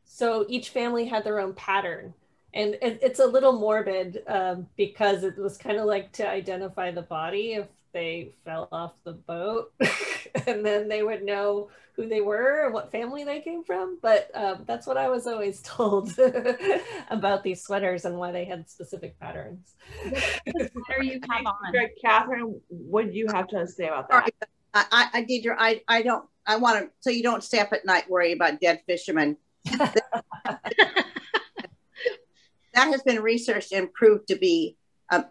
so each family had their own pattern, and it's a little morbid because it was kind of like to identify the body if they fell off the boat and then they would know who they were and what family they came from. But that's what I was always told about these sweaters and why they had specific patterns. What sweater you have on? Catherine, what do you have to say about that? Deidre, I want to, so you don't stay up at night worrying about dead fishermen. That has been researched and proved to be a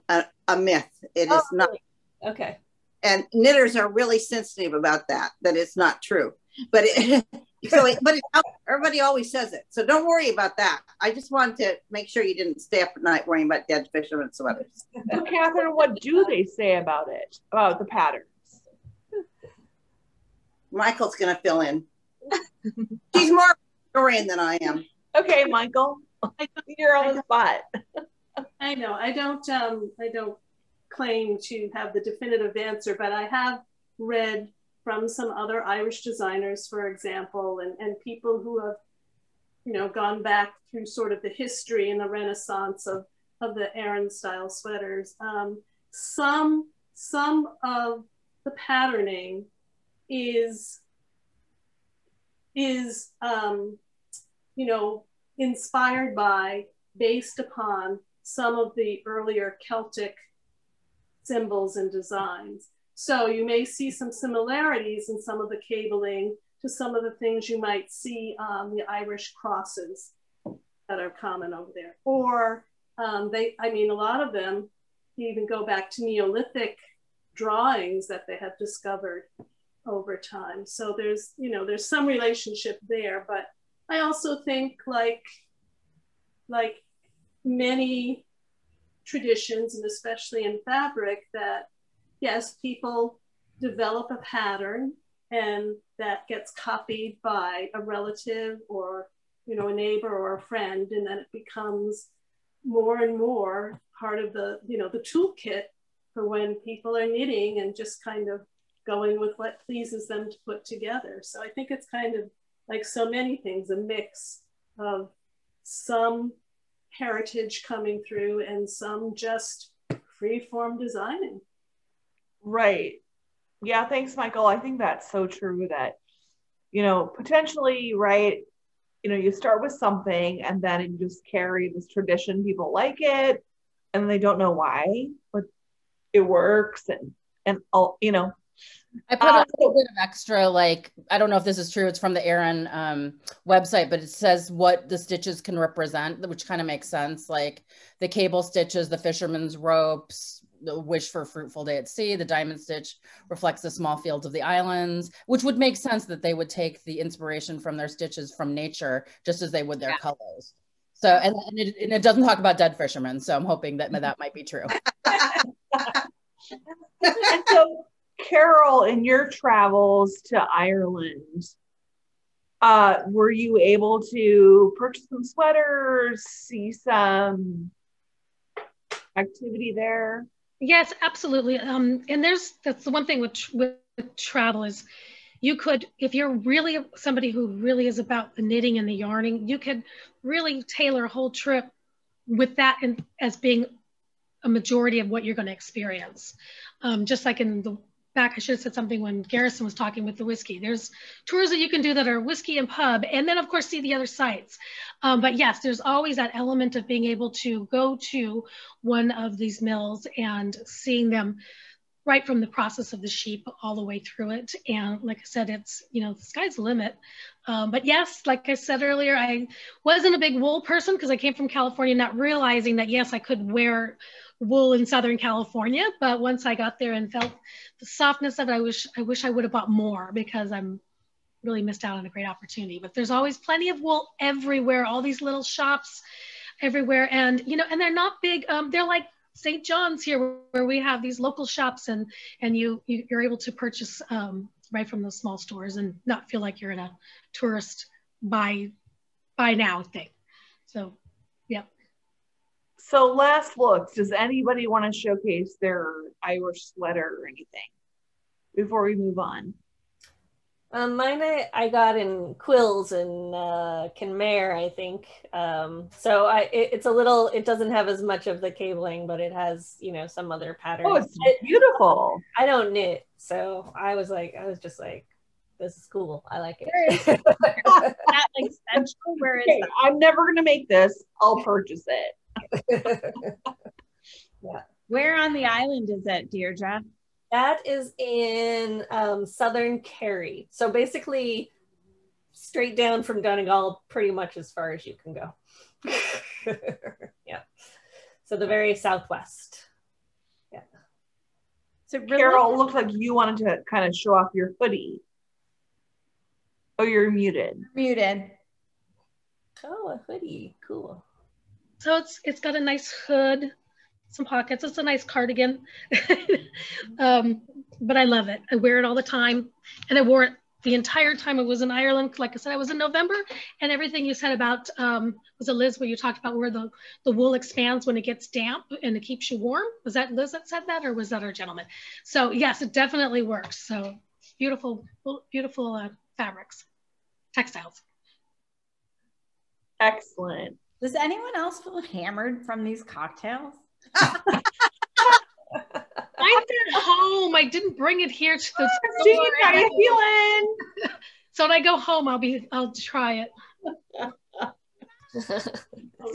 myth. It is not. Really? Okay. And knitters are really sensitive about that it's not true. But everybody always says it. So don't worry about that. I just wanted to make sure you didn't stay up at night worrying about dead fishermen sweaters. So Catherine, what do they say about it, about the patterns? Michael's going to fill in. He's more historian than I am. Okay, Michael, you're on the spot. I know. I don't claim to have the definitive answer, but I have read from some other Irish designers, for example, and people who have, gone back through sort of the history and the renaissance of the Aran style sweaters. Some of the patterning is inspired by, based upon some of the earlier Celtic symbols and designs. So you may see some similarities in some of the cabling to some of the things you might see on the Irish crosses that are common over there. Or a lot of them even go back to Neolithic drawings that they have discovered over time. So there's some relationship there, but I also think like many traditions, and especially in fabric, that yes, people develop a pattern and that gets copied by a relative or a neighbor or a friend, and then it becomes more and more part of the the toolkit for when people are knitting and just kind of going with what pleases them to put together. So I think it's kind of like so many things, a mix of some heritage coming through and some just free-form designing. Right. Yeah, thanks, Michael. I think that's so true that, you know, potentially, right, you know, you start with something and then you just carry this tradition, people like it, and they don't know why, but it works, and all, you know. I put a little bit of extra, like, I don't know if this is true, it's from the Erin website, but it says what the stitches can represent, which kind of makes sense. Like the cable stitches, the fisherman's ropes, the wish for a fruitful day at sea, the diamond stitch reflects the small fields of the islands, which would make sense that they would take the inspiration from their stitches from nature, just as they would their colors. So, and it doesn't talk about dead fishermen, so I'm hoping that that might be true. And so, Carol, in your travels to Ireland, were you able to purchase some sweaters, see some activity there? Yes, absolutely. And that's the one thing with travel is you could, if you're really somebody who really is about the knitting and the yarning, you could really tailor a whole trip with that as being a majority of what you're going to experience. Just like in the back, I should have said something when Garrison was talking with the whiskey. There's tours that you can do that are whiskey and pub, and then of course see the other sites. But yes, there's always that element of being able to go to one of these mills and seeing them right from the process of the sheep all the way through it. And like I said, it's, you know, the sky's the limit. But yes, like I said earlier, I wasn't a big wool person because I came from California, not realizing that, yes, I could wear wool in Southern California. But once I got there and felt the softness of it, I wish I would have bought more because I'm really missed out on a great opportunity. But there's always plenty of wool everywhere, all these little shops everywhere. And, you know, and they're not big. They're like St. John's here, where we have these local shops, and you're able to purchase right from those small stores and not feel like you're in a tourist buy now thing. So, yeah. So last looks, does anybody want to showcase their Irish sweater or anything before we move on? Mine I got in quills in Kenmare, I think. So it's a little, it doesn't have as much of the cabling, but it has, you know, some other patterns. Oh, it's beautiful. I don't knit, so I was just like, this is cool. I like it. Where is that, like central? Where is that? I'm never gonna make this. I'll purchase it. Yeah. Where on the island is it, Deirdre? That is in southern Kerry. So basically straight down from Donegal, pretty much as far as you can go. Yeah. So the very southwest. Yeah. So really, Carol, it looked like you wanted to kind of show off your hoodie. Oh, you're muted. Muted. Oh, a hoodie. Cool. So it's got a nice hood, some pockets. It's a nice cardigan. But I love it. I wear it all the time. And I wore it the entire time I was in Ireland. Like I said, I was in November, and everything you said about, was it Liz, where you talked about where the wool expands when it gets damp and it keeps you warm? Was that Liz that said that, or was that our gentleman? So yes, it definitely works. So beautiful, beautiful fabrics, textiles. Excellent. Does anyone else feel hammered from these cocktails? I'm at home. I didn't bring it here to the store. How you feeling? So when I go home, I'll try it.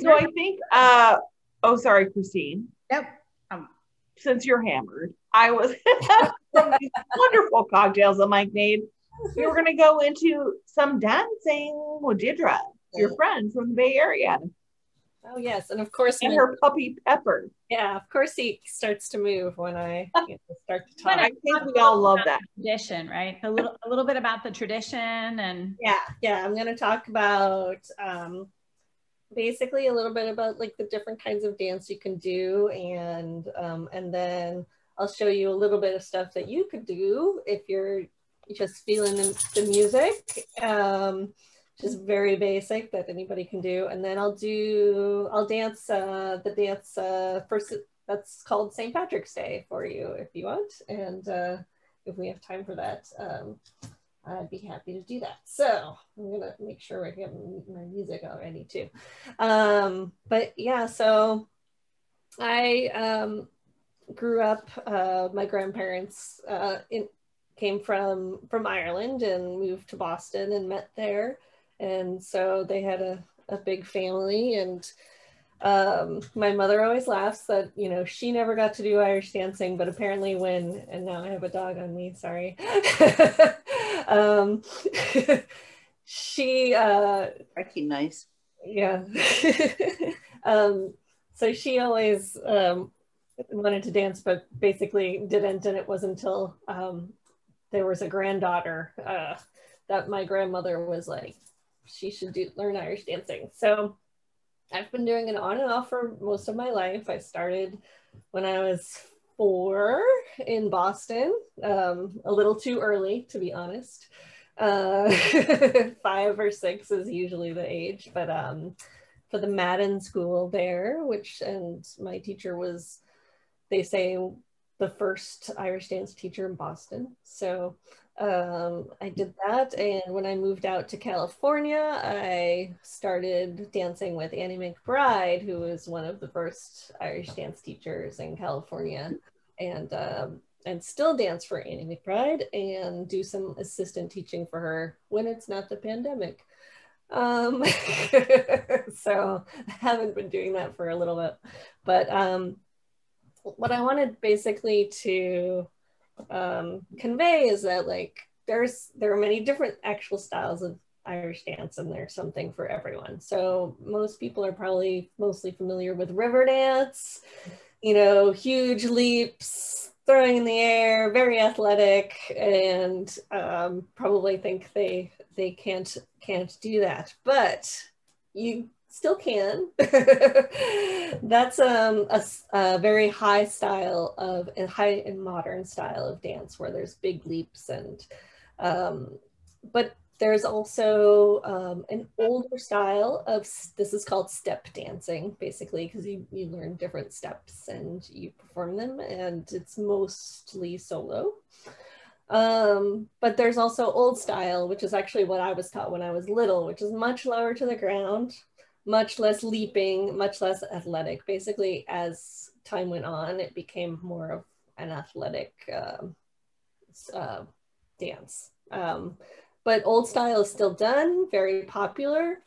So I think, oh, sorry, Christine. Yep. Since you're hammered, I was from these wonderful cocktails that Mike made. We were going to go into some dancing with Deirdre, your friend from the Bay Area. Oh yes, and of course, and her puppy Pepper. Yeah, of course he starts to move when I start to talk. I think we all love that tradition, right? A little bit about the tradition, and yeah. I'm going to talk about basically a little bit about like the different kinds of dance you can do, and then I'll show you a little bit of stuff that you could do if you're just feeling the music. Just very basic that anybody can do, and then I'll dance the dance that's called St. Patrick's Day for you if you want. And if we have time for that, I'd be happy to do that. So I'm gonna make sure I get my music already too. But yeah, so I grew up, my grandparents came from Ireland and moved to Boston and met there. And so they had a big family, and my mother always laughs that, you know, she never got to do Irish dancing, but apparently and now I have a dog on me, sorry. She recognize. Yeah. So she always wanted to dance, but basically didn't, and it wasn't until there was a granddaughter that my grandmother was like, she should learn Irish dancing. So I've been doing it on and off for most of my life. I started when I was 4 in Boston, a little too early, to be honest. 5 or 6 is usually the age, but for the Madden school there, and my teacher was, they say, the first Irish dance teacher in Boston. So I did that, and when I moved out to California, I started dancing with Annie McBride, who was one of the first Irish dance teachers in California, and still dance for Annie McBride and do some assistant teaching for her when it's not the pandemic. So I haven't been doing that for a little bit, but what I wanted basically to convey is that, like, there are many different actual styles of Irish dance, and there's something for everyone. So most people are probably mostly familiar with river dance, you know, huge leaps, throwing in the air, very athletic, and probably think they can't do that, but you still can. That's a very high style of, a high and modern style of dance where there's big leaps, and but there's also an older style of, this is called step dancing, basically, because you learn different steps and you perform them, and it's mostly solo. But there's also old style, which is actually what I was taught when I was little, which is much lower to the ground, much less leaping, much less athletic. Basically, as time went on, it became more of an athletic dance. But old style is still done, very popular.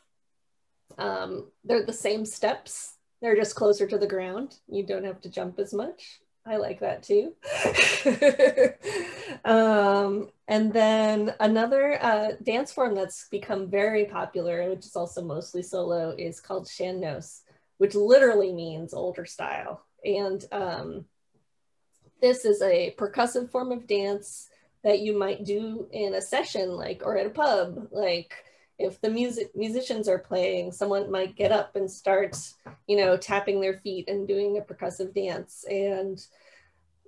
They're the same steps, they're just closer to the ground. You don't have to jump as much. I like that too. And then another dance form that's become very popular, which is also mostly solo, is called sean-nós, which literally means older style. And this is a percussive form of dance that you might do in a session, like, or at a pub. Like, if the musicians are playing, someone might get up and start, you know, tapping their feet and doing a percussive dance. And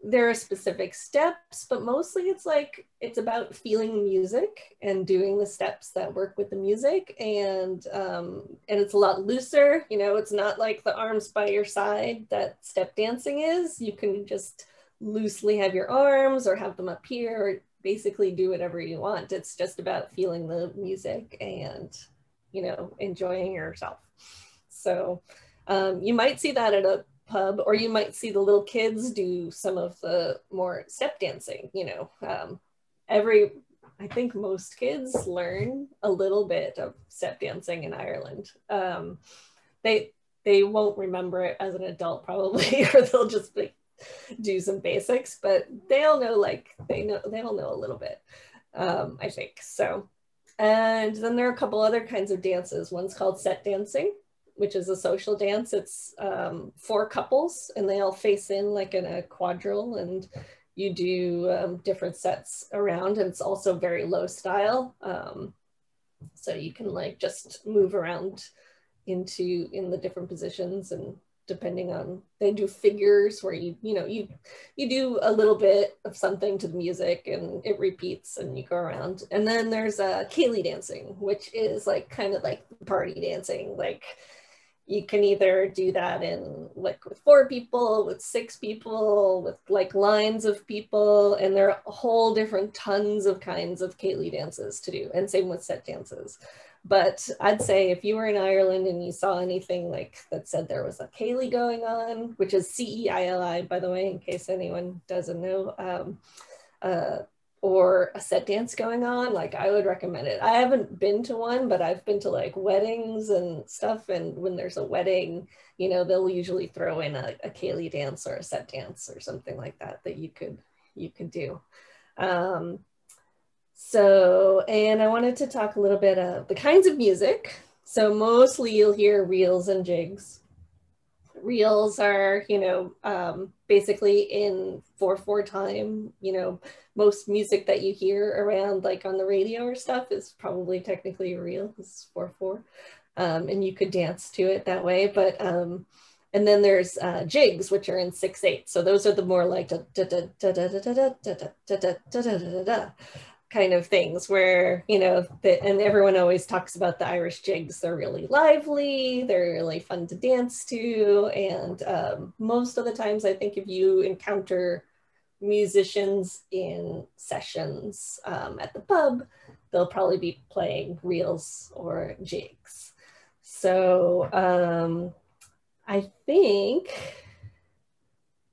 there are specific steps, but mostly it's about feeling the music and doing the steps that work with the music. And it's a lot looser, you know, it's not like the arms by your side that step dancing is. You can just loosely have your arms or have them up here, or basically do whatever you want. It's just about feeling the music and, you know, enjoying yourself. So you might see that at a pub, or you might see the little kids do some of the more step dancing, you know. I think most kids learn a little bit of step dancing in Ireland. They won't remember it as an adult probably, or they'll just do some basics, but they all know, like, they all know a little bit, I think. So, and then there are a couple other kinds of dances. One's called set dancing, which is a social dance. It's 4 couples, and they all face in like in a quadrille, and you do different sets around, and it's also very low style. So you can like just move around in the different positions, and depending on, they do figures where you do a little bit of something to the music and it repeats and you go around. And then there's ceilidh dancing, which is like kind of like party dancing. Like, you can either do that in like with 4 people, with 6 people, with like lines of people, and there are a whole different tons of kinds of ceilidh dances to do, and same with set dances. But I'd say if you were in Ireland and you saw anything like that said there was a ceilidh going on, which is CEILI, by the way, in case anyone doesn't know, or a set dance going on, like I would recommend it. I haven't been to one, but I've been to like weddings and stuff. And when there's a wedding, you know, they'll usually throw in a ceilidh dance or a set dance or something like that you could do. So, and I wanted to talk a little bit of the kinds of music. So mostly you'll hear reels and jigs. Reels are, you know, basically in 4/4 time. You know, most music that you hear around like on the radio or stuff is probably technically a reel. It's 4/4, and you could dance to it that way. But and then there's jigs, which are in 6/8. So those are the more like kind of things where, you know, and everyone always talks about the Irish jigs. They're really lively, they're really fun to dance to. And most of the times, I think if you encounter musicians in sessions at the pub, they'll probably be playing reels or jigs. So I think,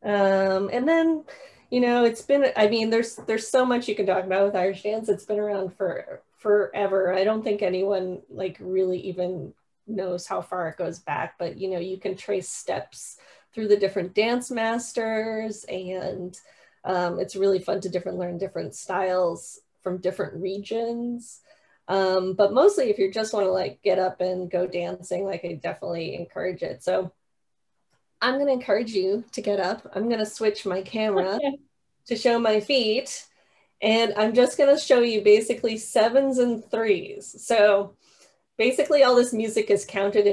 and then, you know, it's been, I mean, there's so much you can talk about with Irish dance. It's been around for forever. I don't think anyone like really even knows how far it goes back, but you know, you can trace steps through the different dance masters, and it's really fun to learn different styles from different regions. But mostly if you just want to like get up and go dancing, like I definitely encourage it. So I'm going to encourage you to get up. I'm going to switch my camera to show my feet. And I'm just going to show you basically 7s and 3s. So basically all this music is counted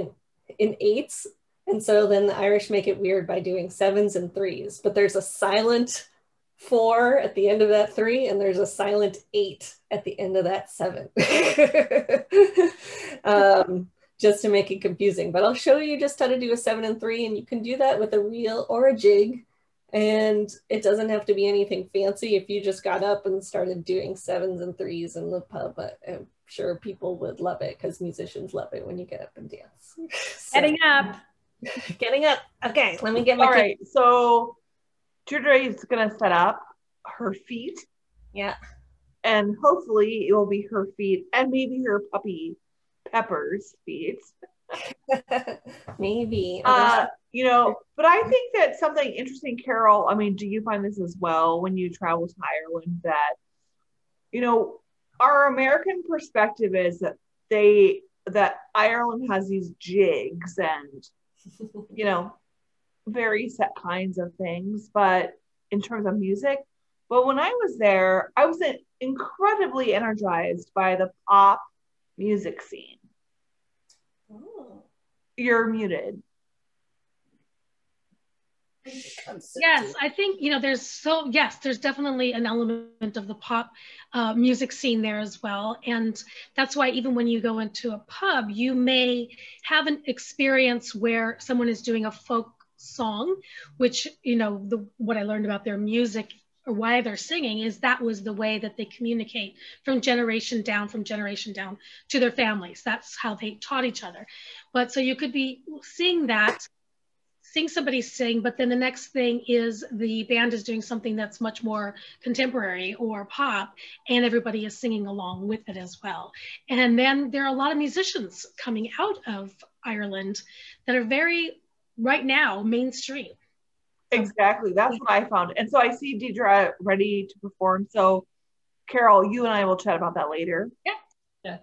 in 8s. And so then the Irish make it weird by doing 7s and 3s. But there's a silent 4 at the end of that 3, and there's a silent 8 at the end of that 7. Just to make it confusing, but I'll show you just how to do a 7 and 3, and you can do that with a reel or a jig, and it doesn't have to be anything fancy. If you just got up and started doing 7s and 3s in the pub, I'm sure people would love it because musicians love it when you get up and dance. So, getting up. Okay, let me get my all right. So Deirdre is gonna set up her feet. Yeah, and hopefully it will be her feet and maybe her puppy Pepper's feet. Maybe. You know, but I think that something interesting, Carol, I mean, do you find this as well when you travel to Ireland, that, you know, our American perspective is that Ireland has these jigs and, you know, very set kinds of things, but in terms of music. But when I was there, I was incredibly energized by the pop music scene. Oh. You're muted. Yes, I think, you know, there's definitely an element of the pop music scene there as well. And that's why even when you go into a pub, you may have an experience where someone is doing a folk song, which, you know, what I learned about their music or why they're singing is that was the way that they communicate from generation down to their families. That's how they taught each other. But so you could be seeing somebody sing, but then the next thing is the band is doing something that's much more contemporary or pop, and everybody is singing along with it as well. And then there are a lot of musicians coming out of Ireland that are very, right now, mainstream. Exactly. That's what I found. And so I see Deirdre ready to perform. So Carol, you and I will chat about that later. Yeah.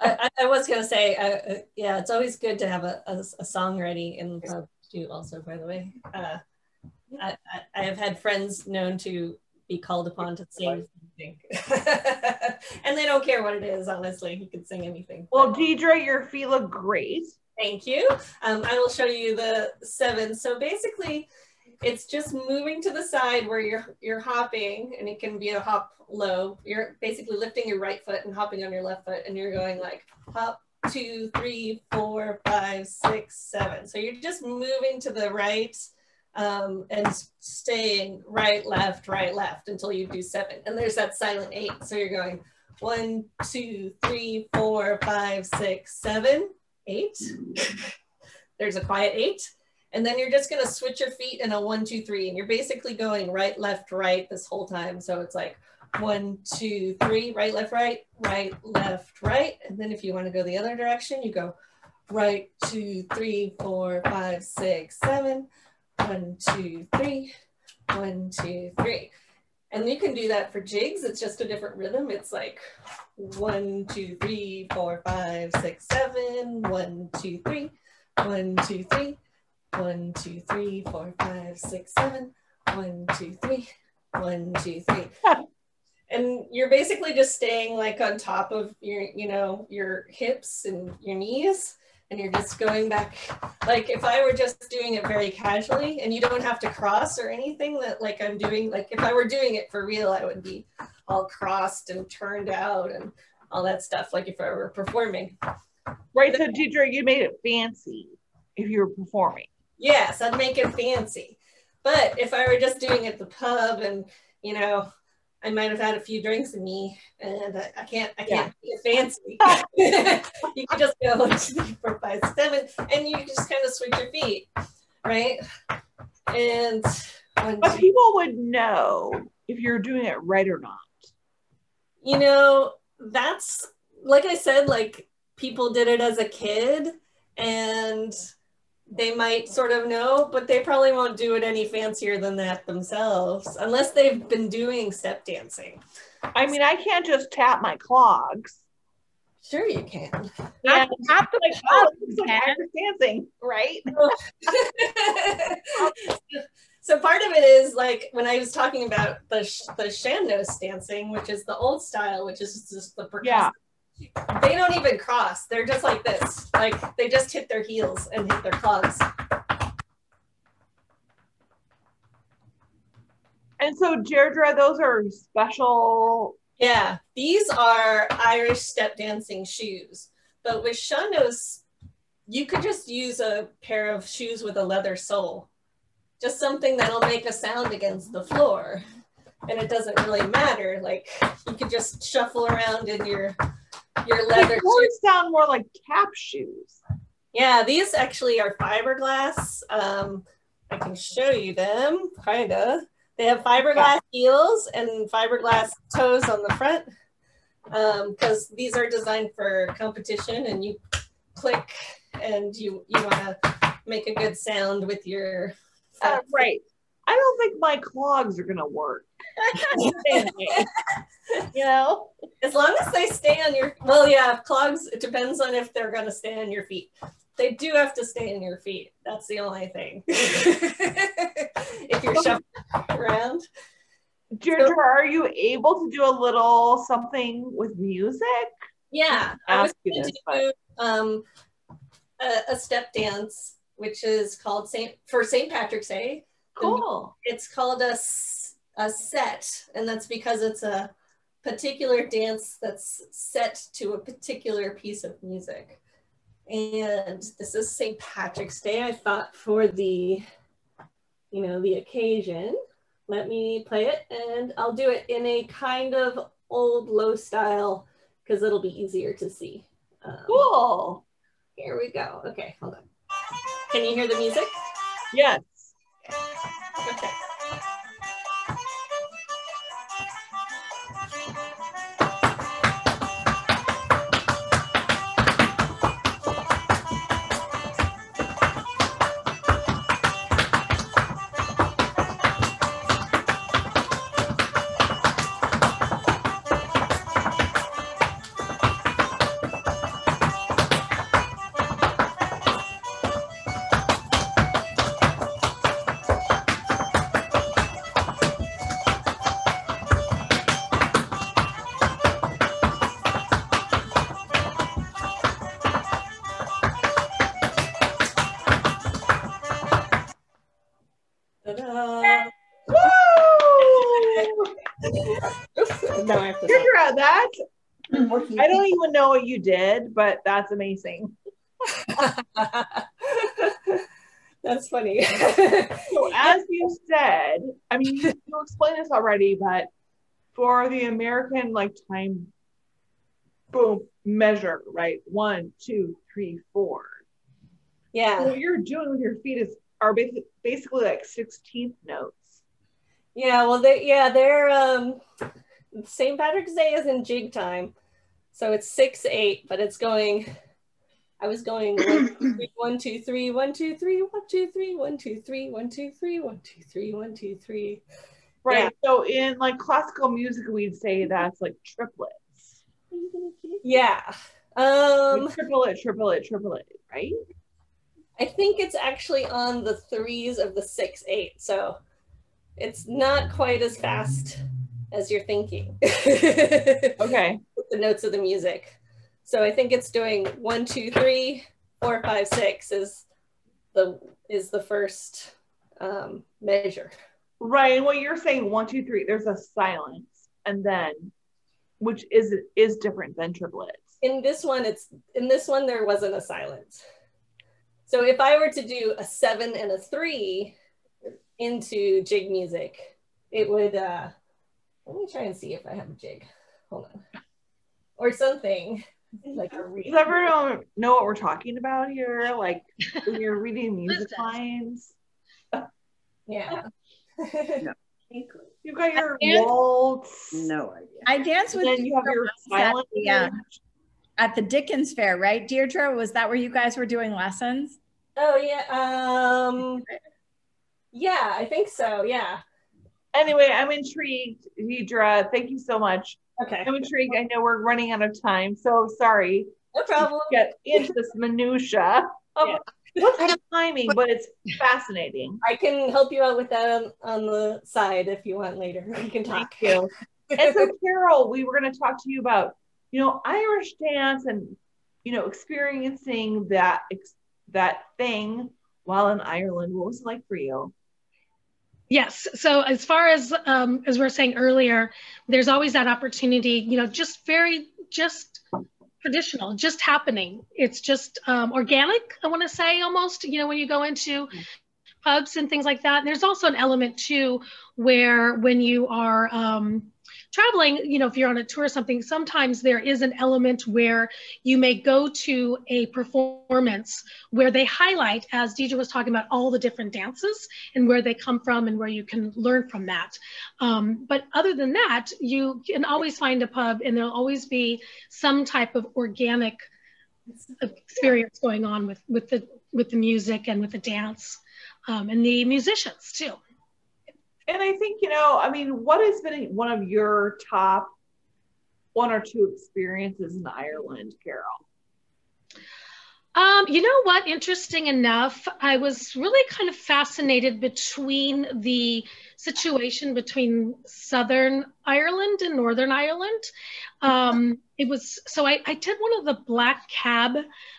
I was going to say, yeah, it's always good to have a song ready in the pub too, also, by the way. I have had friends known to be called upon to sing anything. And they don't care what it is, honestly. You can sing anything. Well, Deirdre, your feet look great. Thank you. I will show you the 7. So basically, it's just moving to the side where you're hopping, and it can be a hop low. You're basically lifting your right foot and hopping on your left foot, and you're going like hop, 2, 3, 4, 5, 6, 7. So you're just moving to the right and staying right, left until you do 7. And there's that silent 8. So you're going 1, 2, 3, 4, 5, 6, 7, 8. There's a quiet 8. And then you're just going to switch your feet in a 1, 2, 3. And you're basically going right, left, right this whole time. So it's like 1, 2, 3, right, left, left, right. And then if you want to go the other direction, you go right, 2, 3, 4, 5, 6, 7. 1, 2, 3, 1, 2, 3. And you can do that for jigs. It's just a different rhythm. It's like 1, 2, 3, 4, 5, 6, 7. 1, 2, 3, 1, 2, 3, 1, 2, 3, 4, 5, 6, 7. 1, 2, 3, 1, 2, 3. And you're basically just staying like on top of your, you know, your hips and your knees. And you're just going back. Like if I were just doing it very casually, and you don't have to cross or anything that like I'm doing, like if I were doing it for real, I would be all crossed and turned out and all that stuff, like if I were performing. Right, so Deidre, you made it fancy if you were performing. Yes, I'd make it fancy. But if I were just doing it at the pub and, you know, I might have had a few drinks in me, and I can't be fancy. You can just go 1, 2, 3, 4, 5, 7, and you can just kind of switch your feet, right? And but people would know if you're doing it right or not. You know, that's like I said, like people did it as a kid, and they might sort of know, but they probably won't do it any fancier than that themselves, unless they've been doing step dancing. I mean, I can't just tap my clogs. Sure you can. Yeah, tap the clogs like Irish dancing, right? So part of it is like when I was talking about the Shandos dancing, which is the old style, which is just the percussion. Yeah. They don't even cross. They're just like this. Like they just hit their heels and hit their clogs. And so Deirdre, those are special. Yeah, these are Irish step dancing shoes. But with Shandos, you could just use a pair of shoes with a leather sole. Just something that'll make a sound against the floor. And it doesn't really matter. Like you could just shuffle around in your leather shoes. Sound more like tap shoes. Yeah, these actually are fiberglass. I can show you them, kinda. They have fiberglass heels and fiberglass toes on the front, because these are designed for competition, and you click and you want to make a good sound with your right. I don't think my clogs are gonna work. You know, as long as they stay on your, well, yeah, clogs, it depends on if they're going to stay on your feet. They do have to stay on your feet. That's the only thing. If you're shuffling around. Deirdre, are you able to do a little something with music? Yeah, I was going to do a step dance, which is called St. Patrick's Day. Cool. It's called a set, and that's because it's a particular dance that's set to a particular piece of music. And this is St. Patrick's Day. I thought for the, you know, the occasion, let me play it, and I'll do it in a kind of old low style because it'll be easier to see. Cool. Here we go. Okay, hold on. Can you hear the music? Yes. Okay. Deirdre, that I don't even know what you did, but that's amazing. That's funny. So as you said, I mean, you explained this already, but for the American like time, boom, measure, right? 1, 2, 3, 4. Yeah. So what you're doing with your feet are basically like 16th notes. Yeah, well, they're St. Patrick's Day is in jig time, so it's 6/8, but it's going. I was going 1 2 3 1 2 3 1 2 3 1 2 3 1 2 3 1 2 3 1 2 3. Right. Yeah. So in like classical music, we'd say that's like triplets. Yeah. Triplet, right? I think it's actually on the 3s of the 6/8, so it's not quite as fast as you're thinking. Okay. With the notes of the music. So I think it's doing 1 2 3 4 5 6 is the first measure. Right. And what you're saying, 1 2 3, there's a silence, and then which is different than triplets. In this one there wasn't a silence. So if I were to do a 7 and a 3 into jig music, it would let me try and see if I have a jig. Hold on. Or something like a read. Does everyone know what we're talking about here? Like when you're reading music lines? Yeah. No. You've got your waltz. No idea. I danced with And then you have your silent. At the Dickens Fair, right, Deirdre? Was that where you guys were doing lessons? Oh yeah. Yeah, I think so. Yeah. Anyway, I'm intrigued, Deidre. Thank you so much. Okay. I'm intrigued. I know we're running out of time, so sorry. No problem. To get into this minutia of what's the timing, but it's fascinating. I can help you out with that on the side if you want later. We can talk. Thank you. And so, Carol, we were going to talk to you about, Irish dance and, experiencing that thing while in Ireland. What was it like for you? Yes. So as far as we were saying earlier, there's always that opportunity, just traditional, just happening. It's just organic, I want to say almost, when you go into pubs and things like that. And there's also an element too, where when you are traveling, if you're on a tour or something, sometimes there is an element where you may go to a performance where they highlight, as Deidre was talking about, all the different dances and where they come from and where you can learn from that. But other than that, you can always find a pub and there'll always be some type of organic experience going on with the music and with the dance and the musicians too. And I think, what has been one of your top 1 or 2 experiences in Ireland, Carol? You know what? Interesting enough, I was really kind of fascinated between the situation between Southern Ireland and Northern Ireland. I did one of the black cab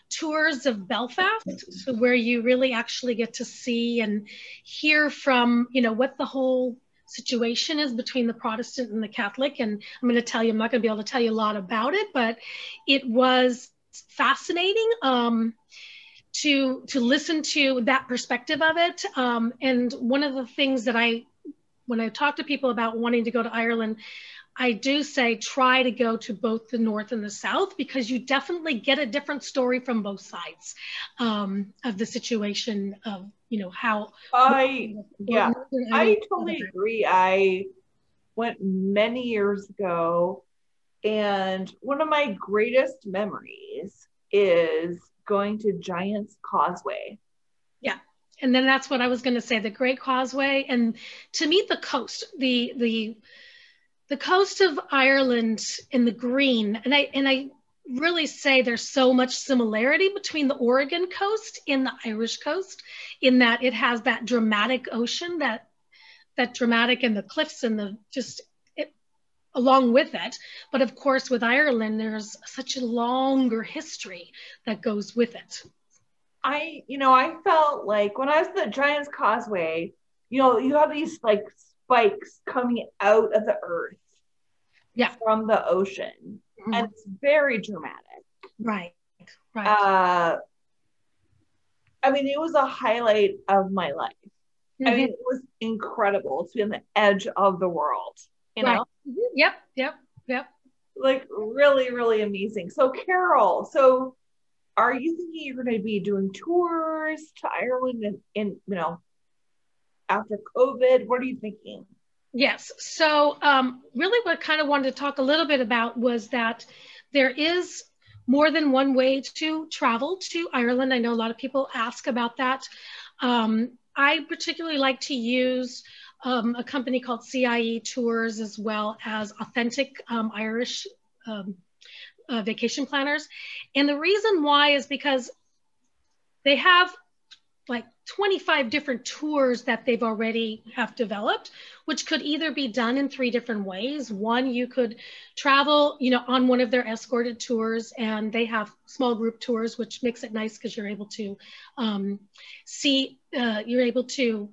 tours of Belfast, so where you really actually get to see and hear from, what the whole situation is between the Protestant and the Catholic. And I'm going to tell you, I'm not going to be able to tell you a lot about it, but it was fascinating to listen to that perspective of it. And one of the things that when I talk to people about wanting to go to Ireland, I do say try to go to both the North and the South, because you definitely get a different story from both sides of the situation of, how. I totally agree. I went many years ago, and one of my greatest memories is going to Giant's Causeway. Yeah. And then that's what I was going to say, the Great Causeway, and to meet the coast, the coast of Ireland in the green. And I really say there's so much similarity between the Oregon coast and the Irish coast, in that it has that dramatic ocean, that dramatic, and the cliffs and along with it. But of course, with Ireland, there's such a longer history that goes with it. I felt like when I was at the Giant's Causeway, you have these like spikes coming out of the earth. from the ocean. And it's very dramatic. Right. I mean, it was a highlight of my life. I mean, it was incredible to be on the edge of the world, you know? Yep. Like really, really amazing. So Carol, so are you thinking you're going to be doing tours to Ireland in you know, after COVID? What are you thinking? Yes. So really what I kind of wanted to talk a little bit about was that there is more than one way to travel to Ireland. I know a lot of people ask about that. I particularly like to use a company called CIE Tours, as well as Authentic Irish Vacation Planners. And the reason why is because they have like 25 different tours that they've already have developed, which could either be done in 3 different ways. One, you could travel, you know, on one of their escorted tours, and they have small group tours, which makes it nice because you're able to you're able to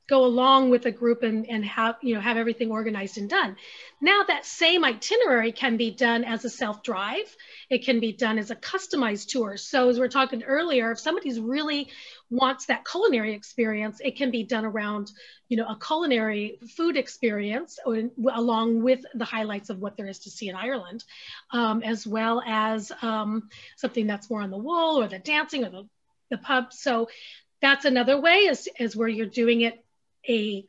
go along with a group and have, you know, have everything organized and done. Now that same itinerary can be done as a self-drive. It can be done as a customized tour. So as we were talking earlier, if somebody's really wants that culinary experience, it can be done around, you know, a culinary food experience, or along with the highlights of what there is to see in Ireland, as well as something that's more on the wool or the dancing or the pub. So that's another way is where you're doing it a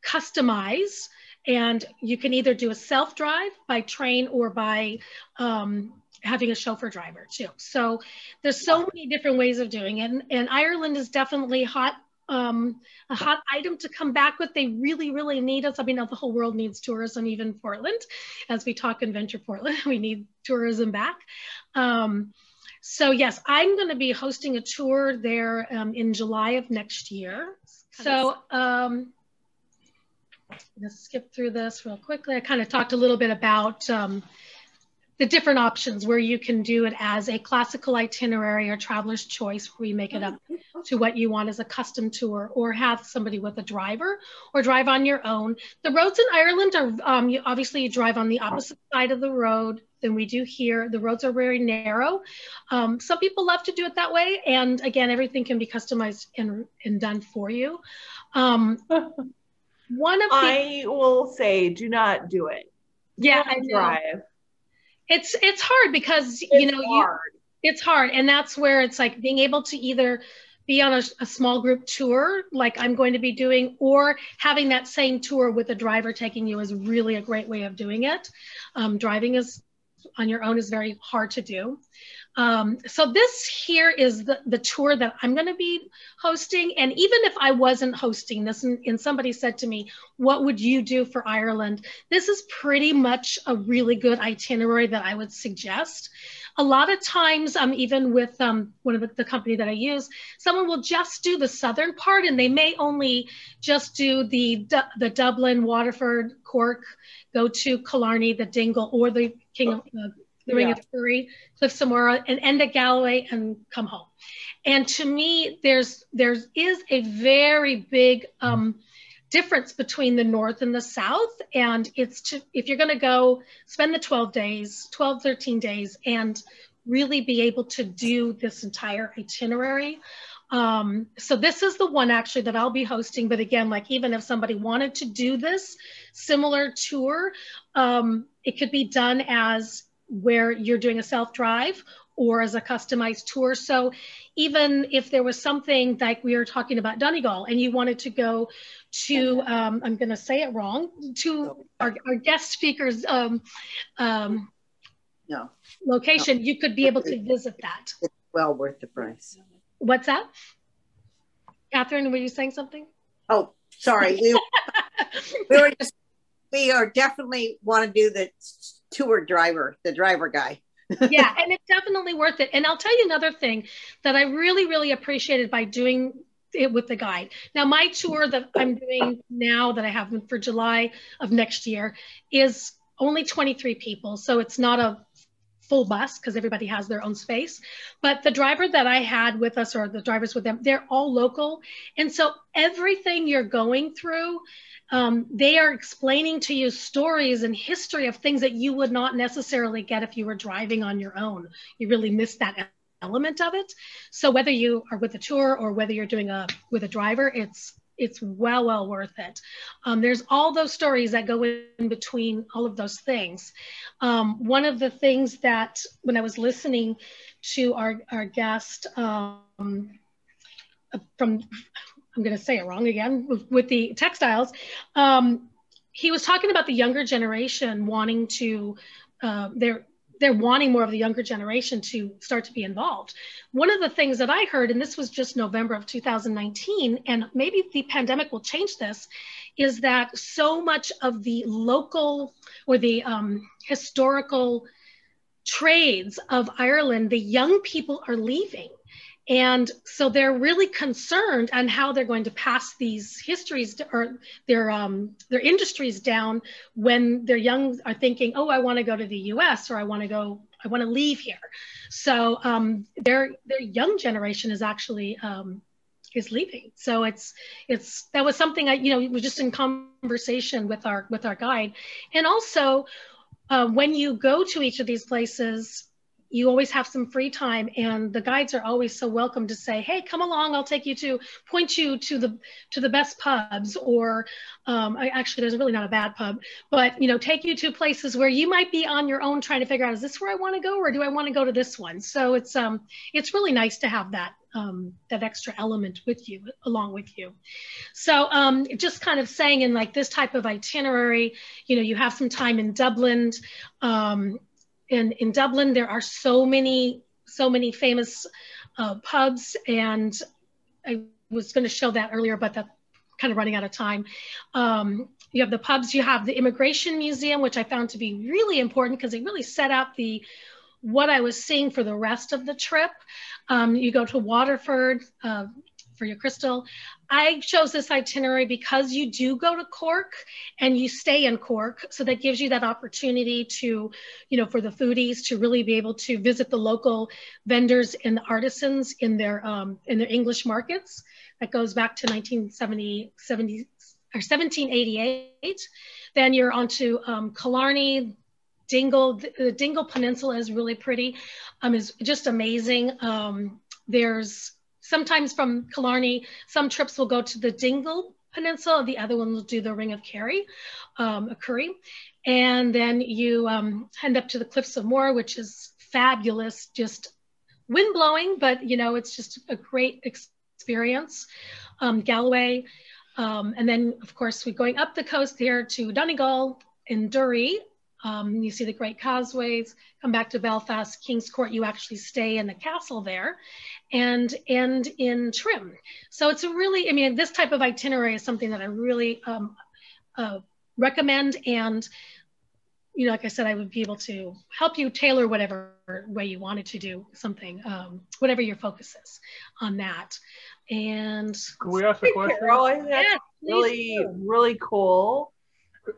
customize, and you can either do a self-drive by train or by having a chauffeur driver too. So there's so many different ways of doing it, and Ireland is definitely a hot item to come back with. They really, really need us. I mean, the whole world needs tourism, even Portland. As we talk in Venture Portland, we need tourism back. So yes, I'm going to be hosting a tour there in July of next year. So let's skip through this real quickly. I kind of talked a little bit about the different options where you can do it as a classical itinerary or traveler's choice, where you make it up to what you want as a custom tour, or have somebody with a driver, or drive on your own. The roads in Ireland are, obviously you drive on the opposite side of the road than we do here. The roads are very narrow. Some people love to do it that way. And again, everything can be customized and done for you. I will say, do not do it. Yeah, I drive. It's hard because, you know, it's hard. And that's where it's like being able to either be on a small group tour like I'm going to be doing, or having that same tour with a driver taking you is really a great way of doing it. Driving is on your own is very hard to do. So this here is the tour that I'm going to be hosting. And even if I wasn't hosting this and somebody said to me, what would you do for Ireland? This is pretty much a really good itinerary that I would suggest. A lot of times, even with one of the company that I use, someone will just do the southern part, and they may only just do the Dublin, Waterford, Cork, go to Killarney, the Dingle, or the the Ring of Kerry, Cliff Samora, and end at Galway and come home. And to me, there is a very big difference between the North and the South. And if you're going to go spend the 12, 13 days and really be able to do this entire itinerary. So this is the one actually that I'll be hosting. But again, like even if somebody wanted to do this similar tour, it could be done as where you're doing a self-drive or as a customized tour. So even if there was something like we were talking about Donegal and you wanted to go to, I'm going to say it wrong, to our guest speaker's location, you could be able to visit that. It's well worth the price. What's that? Catherine, were you saying something? Oh, sorry. We are definitely want to do the tour driver, the driver guy. Yeah, and it's definitely worth it. And I'll tell you another thing that I really, really appreciated by doing it with the guide. Now, my tour that I'm doing now that I have for July of next year is only 23 people. So it's not a full bus because everybody has their own space. But the driver that I had with us, or the drivers with them, they're all local. And so everything you're going through, they are explaining to you stories and history of things that you would not necessarily get if you were driving on your own. You really miss that element of it. So whether you are with a tour or whether you're doing with a driver, it's well worth it. There's all those stories that go in between all of those things. One of the things that when I was listening to our guest from, I'm going to say it wrong again, with the textiles, he was talking about the younger generation wanting to, they're wanting more of the younger generation to start to be involved. One of the things that I heard, and this was just November of 2019, and maybe the pandemic will change this, is that so much of the local or the historical trades of Ireland, the young people are leaving. And so they're really concerned on how they're going to pass these histories or their industries down when they're young, are thinking, oh, I want to go to the US, or I want to leave here. So their young generation is actually is leaving. So that was something we were just in conversation with our guide. And also when you go to each of these places, you always have some free time, and the guides are always so welcome to say, hey, come along, I'll take you point you to the best pubs, or actually there's really not a bad pub, but take you to places where you might be on your own trying to figure out, is this where I want to go, or do I want to go to this one? So it's really nice to have that that extra element with you, along with you. So just kind of saying, in like this type of itinerary, you have some time in Dublin. And in Dublin, there are so many famous pubs, and I was going to show that earlier, but that's kind of running out of time. You have the pubs, you have the Immigration Museum, which I found to be really important because it really set out what I was seeing for the rest of the trip. You go to Waterford for your crystal. I chose this itinerary because you do go to Cork and you stay in Cork. So that gives you that opportunity to, for the foodies to really be able to visit the local vendors and the artisans in their English markets. That goes back to 1788. Then you're onto Killarney, Dingle. The Dingle Peninsula is really pretty, is just amazing. There's sometimes from Killarney, some trips will go to the Dingle Peninsula, the other one will do the Ring of Kerry, Curry. And then you end up to the Cliffs of Moher, which is fabulous, just wind blowing, but it's just a great experience. Galway, and then of course we're going up the coast here to Donegal and Dury. You see the Great Causeways, come back to Belfast, King's Court, you actually stay in the castle there, and in Trim. So it's a really, this type of itinerary is something that I really recommend. And, like I said, I would be able to help you tailor whatever way you wanted to do something, whatever your focus is on that. And can we ask a question? Carol, I think that's really cool.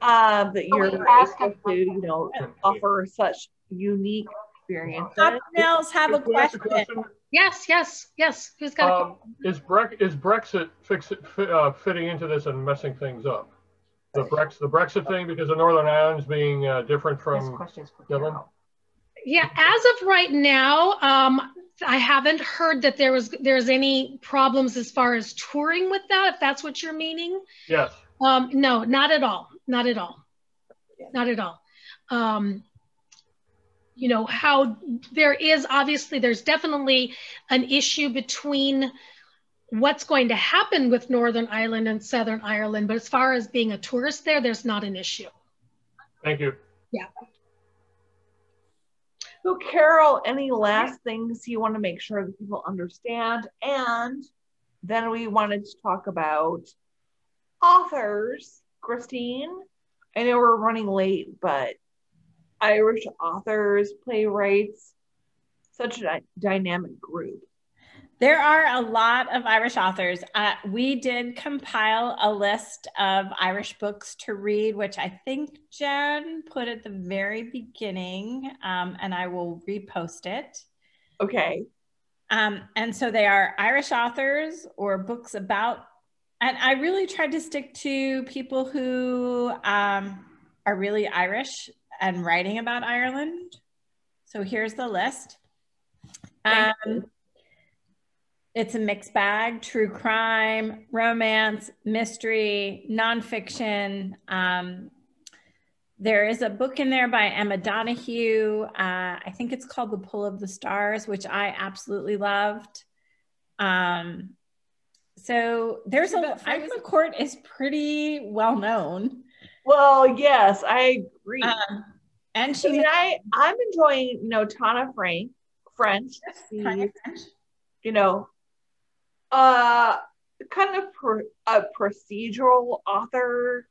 That you're able to, offer such unique experiences. Nels have a question. Yes. Who's got a question? Is Brexit fitting into this and messing things up? The Brexit thing, because the Northern Ireland's being different from Dublin? Yeah, as of right now, I haven't heard that there's any problems as far as touring with that, if that's what you're meaning. Yes. No, not at all. Not at all. Not at all. How there's definitely an issue between what's going to happen with Northern Ireland and Southern Ireland, but as far as being a tourist there's not an issue. Thank you. Yeah. So Carol, any last things you want to make sure that people understand? And then we wanted to talk about authors. Christine, I know we're running late, but Irish authors, playwrights, such a dynamic group. There are a lot of Irish authors. We did compile a list of Irish books to read, which I think Jen put at the very beginning, and I will repost it. Okay. And so they are Irish authors or books about, and I really tried to stick to people who are really Irish and writing about Ireland. So here's the list. It's a mixed bag: true crime, romance, mystery, nonfiction. There is a book in there by Emma Donoghue. I think it's called The Pull of the Stars, which I absolutely loved. So there's Iris McCourt is pretty well known. Well, yes, I agree. And she, I mean, I'm enjoying, you know, Tana French. You know, kind of a procedural author,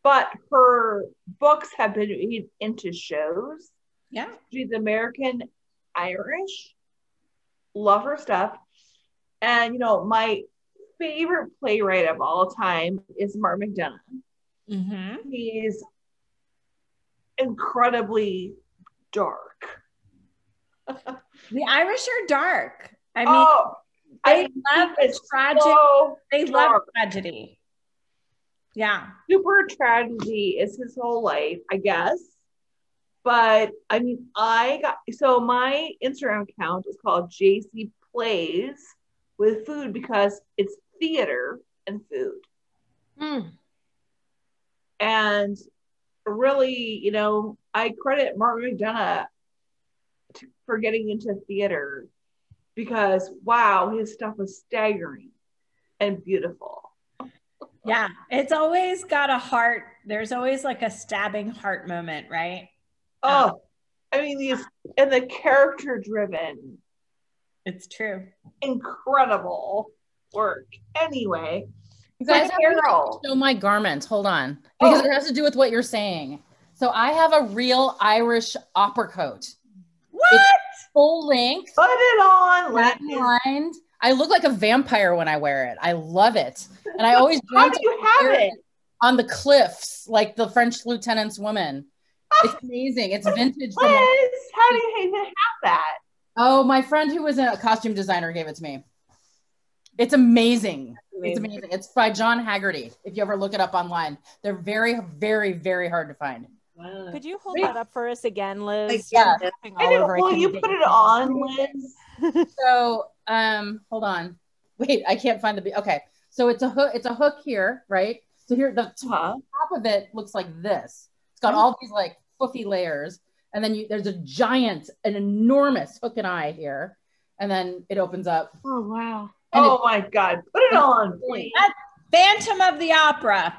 but her books have been made into shows. Yeah. She's American Irish. Love her stuff. And, you know, my favorite playwright of all time is Mark McDonagh. Mm-hmm. He's incredibly dark. The Irish are dark. I mean, they love tragedy. So they love tragedy. Yeah. Super tragedy is his whole life, I guess. But I mean, so my Instagram account is called JC Plays with Food because it's theater and food. And really, you know, I credit Mark McDonagh for getting into theater because, wow, his stuff was staggering and beautiful. Yeah, it's always got a heart. There's always like a stabbing heart moment, right? Oh, I mean, and the character driven. It's true. Incredible work. Anyway, you guys have to show my garment. Hold on, because it has to do with what you're saying. So I have a real Irish opera coat. What? It's full length. Put it on. Lined. I look like a vampire when I wear it. I love it, and I always how do you have it on the cliffs like the French lieutenant's woman. It's amazing. It's vintage. Liz, how do you even have that? Oh, my friend who was a costume designer gave it to me. It's amazing. It's amazing. It's by John Haggerty. If you ever look it up online, they're very, very, very hard to find. Wow. Could you hold that up for us again, Liz? Yeah. Will you put it on, Liz? So, hold on. Wait, I can't find okay. So it's a hook. It's a hook here, right? So here, the top of it looks like this. It's got all these like fluffy layers, and then there's an enormous hook and eye here, and then it opens up. Oh wow! And oh my God! Put it on, please. That's Phantom of the Opera.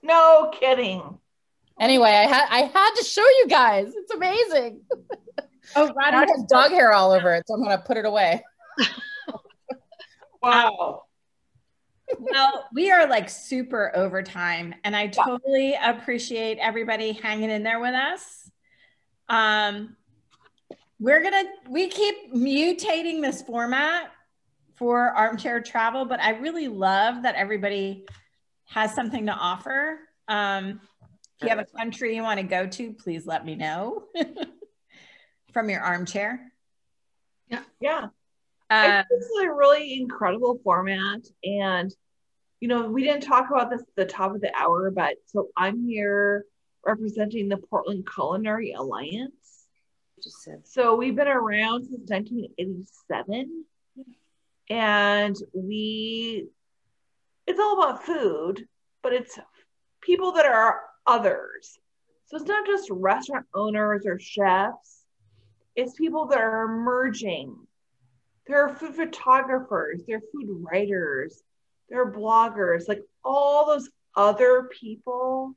No kidding. Anyway, I had to show you guys. It's amazing. Oh, right. Now it has dog hair all over it, so I'm gonna put it away. Wow. Well, we are like super overtime, and I totally appreciate everybody hanging in there with us. We keep mutating this format for Armchair Travel, but I really love that everybody has something to offer. If you have a country you want to go to, please let me know from your armchair. Yeah. I think this is a really incredible format. And, you know, we didn't talk about this at the top of the hour, but so I'm here representing the Portland Culinary Alliance. So we've been around since 1987. And it's all about food, but it's people that are others. So it's not just restaurant owners or chefs. It's people that are emerging. There are food photographers, there are food writers, there are bloggers, like all those other people.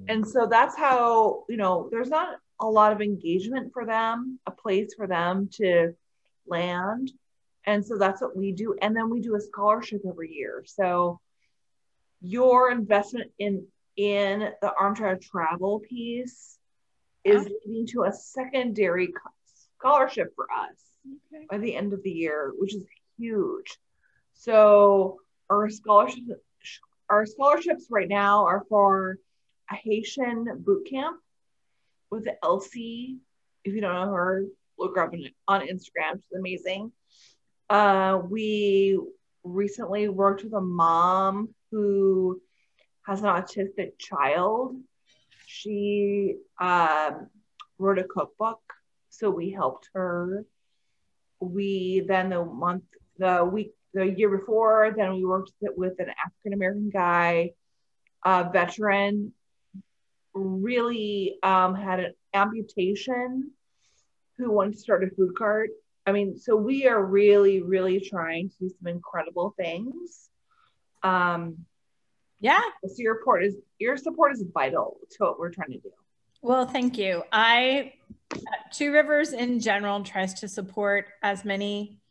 And so that's how, you know, there's not a lot of engagement for them, a place for them to land. And so that's what we do. And then we do a scholarship every year. So your investment in the Armchair Travel piece is leading to a secondary scholarship for us. by the end of the year, which is huge. So our scholarships right now are for a Haitian boot camp with Elsie. If you don't know her, look her up on Instagram. She's amazing. We recently worked with a mom who has an autistic child. She wrote a cookbook, so we helped her. We then the year before, then we worked with an African-American guy, a veteran, really had an amputation, who wanted to start a food cart. I mean, so we are really, really trying to do some incredible things. Yeah. So your support is vital to what we're trying to do. Well, thank you. Two Rivers in general tries to support as many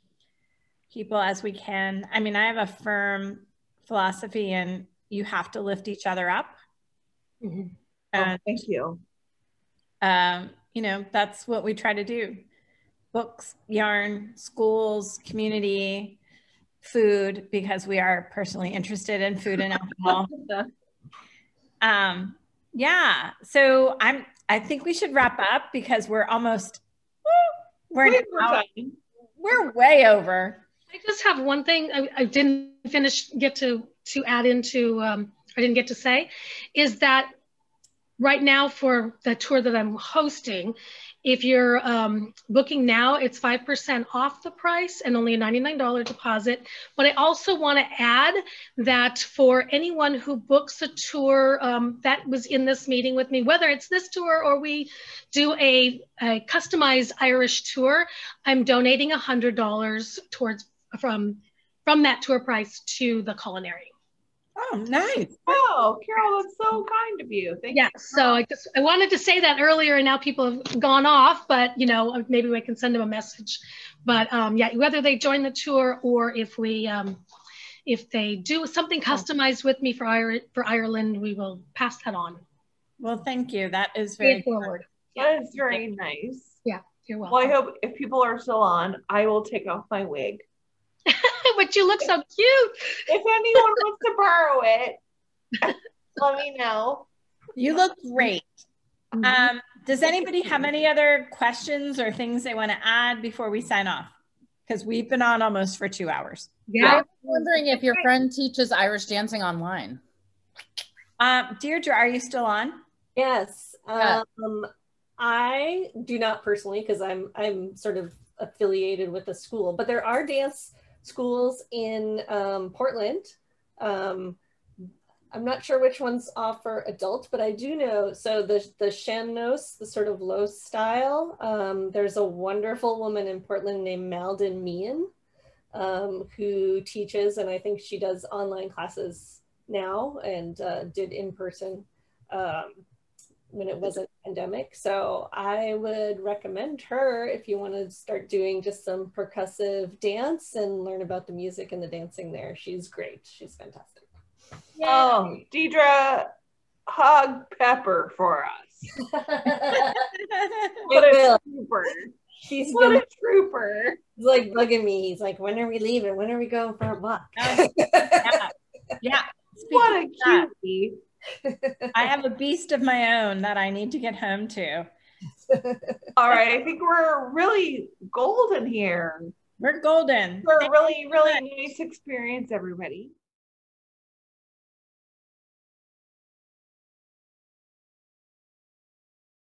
people as we can. I mean, I have a firm philosophy, and you have to lift each other up. Mm-hmm. And, thank you. You know, that's what we try to do. Books, yarn, schools, community, food, because we are personally interested in food and alcohol. Yeah, so I think we should wrap up because we're almost, we're way over. I just have one thing I didn't get to add into, I didn't get to say, is that right now for the tour that I'm hosting, if you're booking now, it's 5% off the price and only a $99 deposit. But I also want to add that for anyone who books a tour that was in this meeting with me, whether it's this tour or we do a customized Irish tour, I'm donating $100 towards from that tour price to the Culinary. Oh, nice. Oh, Carol, that's so kind of you. Thank you. Yeah, so I wanted to say that earlier, and now people have gone off, but you know, maybe we can send them a message. But yeah, whether they join the tour or if they do something customized with me for Ireland, we will pass that on. Well, thank you. That is very forward. That is very nice. Yeah, you're welcome. Well, I hope if people are still on, I will take off my wig. But you look so cute. If anyone wants to borrow it, let me know. You look great. Does anybody have any other questions or things they want to add before we sign off? Because we've been on almost for 2 hours. Yeah. I'm wondering if your friend teaches Irish dancing online. Deirdre, are you still on? Yes. I do not personally, because I'm sort of affiliated with a school, but there are dance schools in Portland. I'm not sure which ones offer adult, but I do know, so the Shannos, the sort of low style, there's a wonderful woman in Portland named Malden Meehan who teaches, and I think she does online classes now and did in person when it wasn't pandemic. So I would recommend her if you want to start doing just some percussive dance and learn about the music and the dancing there. She's great. She's fantastic. Yay. Oh, Deidre, hug Pepper for us. What a trooper. What a trooper. He's like bugging me. He's like, when are we leaving? When are we going for a walk? Yeah. What a cutie. I have a beast of my own that I need to get home to. All right, I think we're really golden here. We're golden. We're a really, really nice experience, everybody.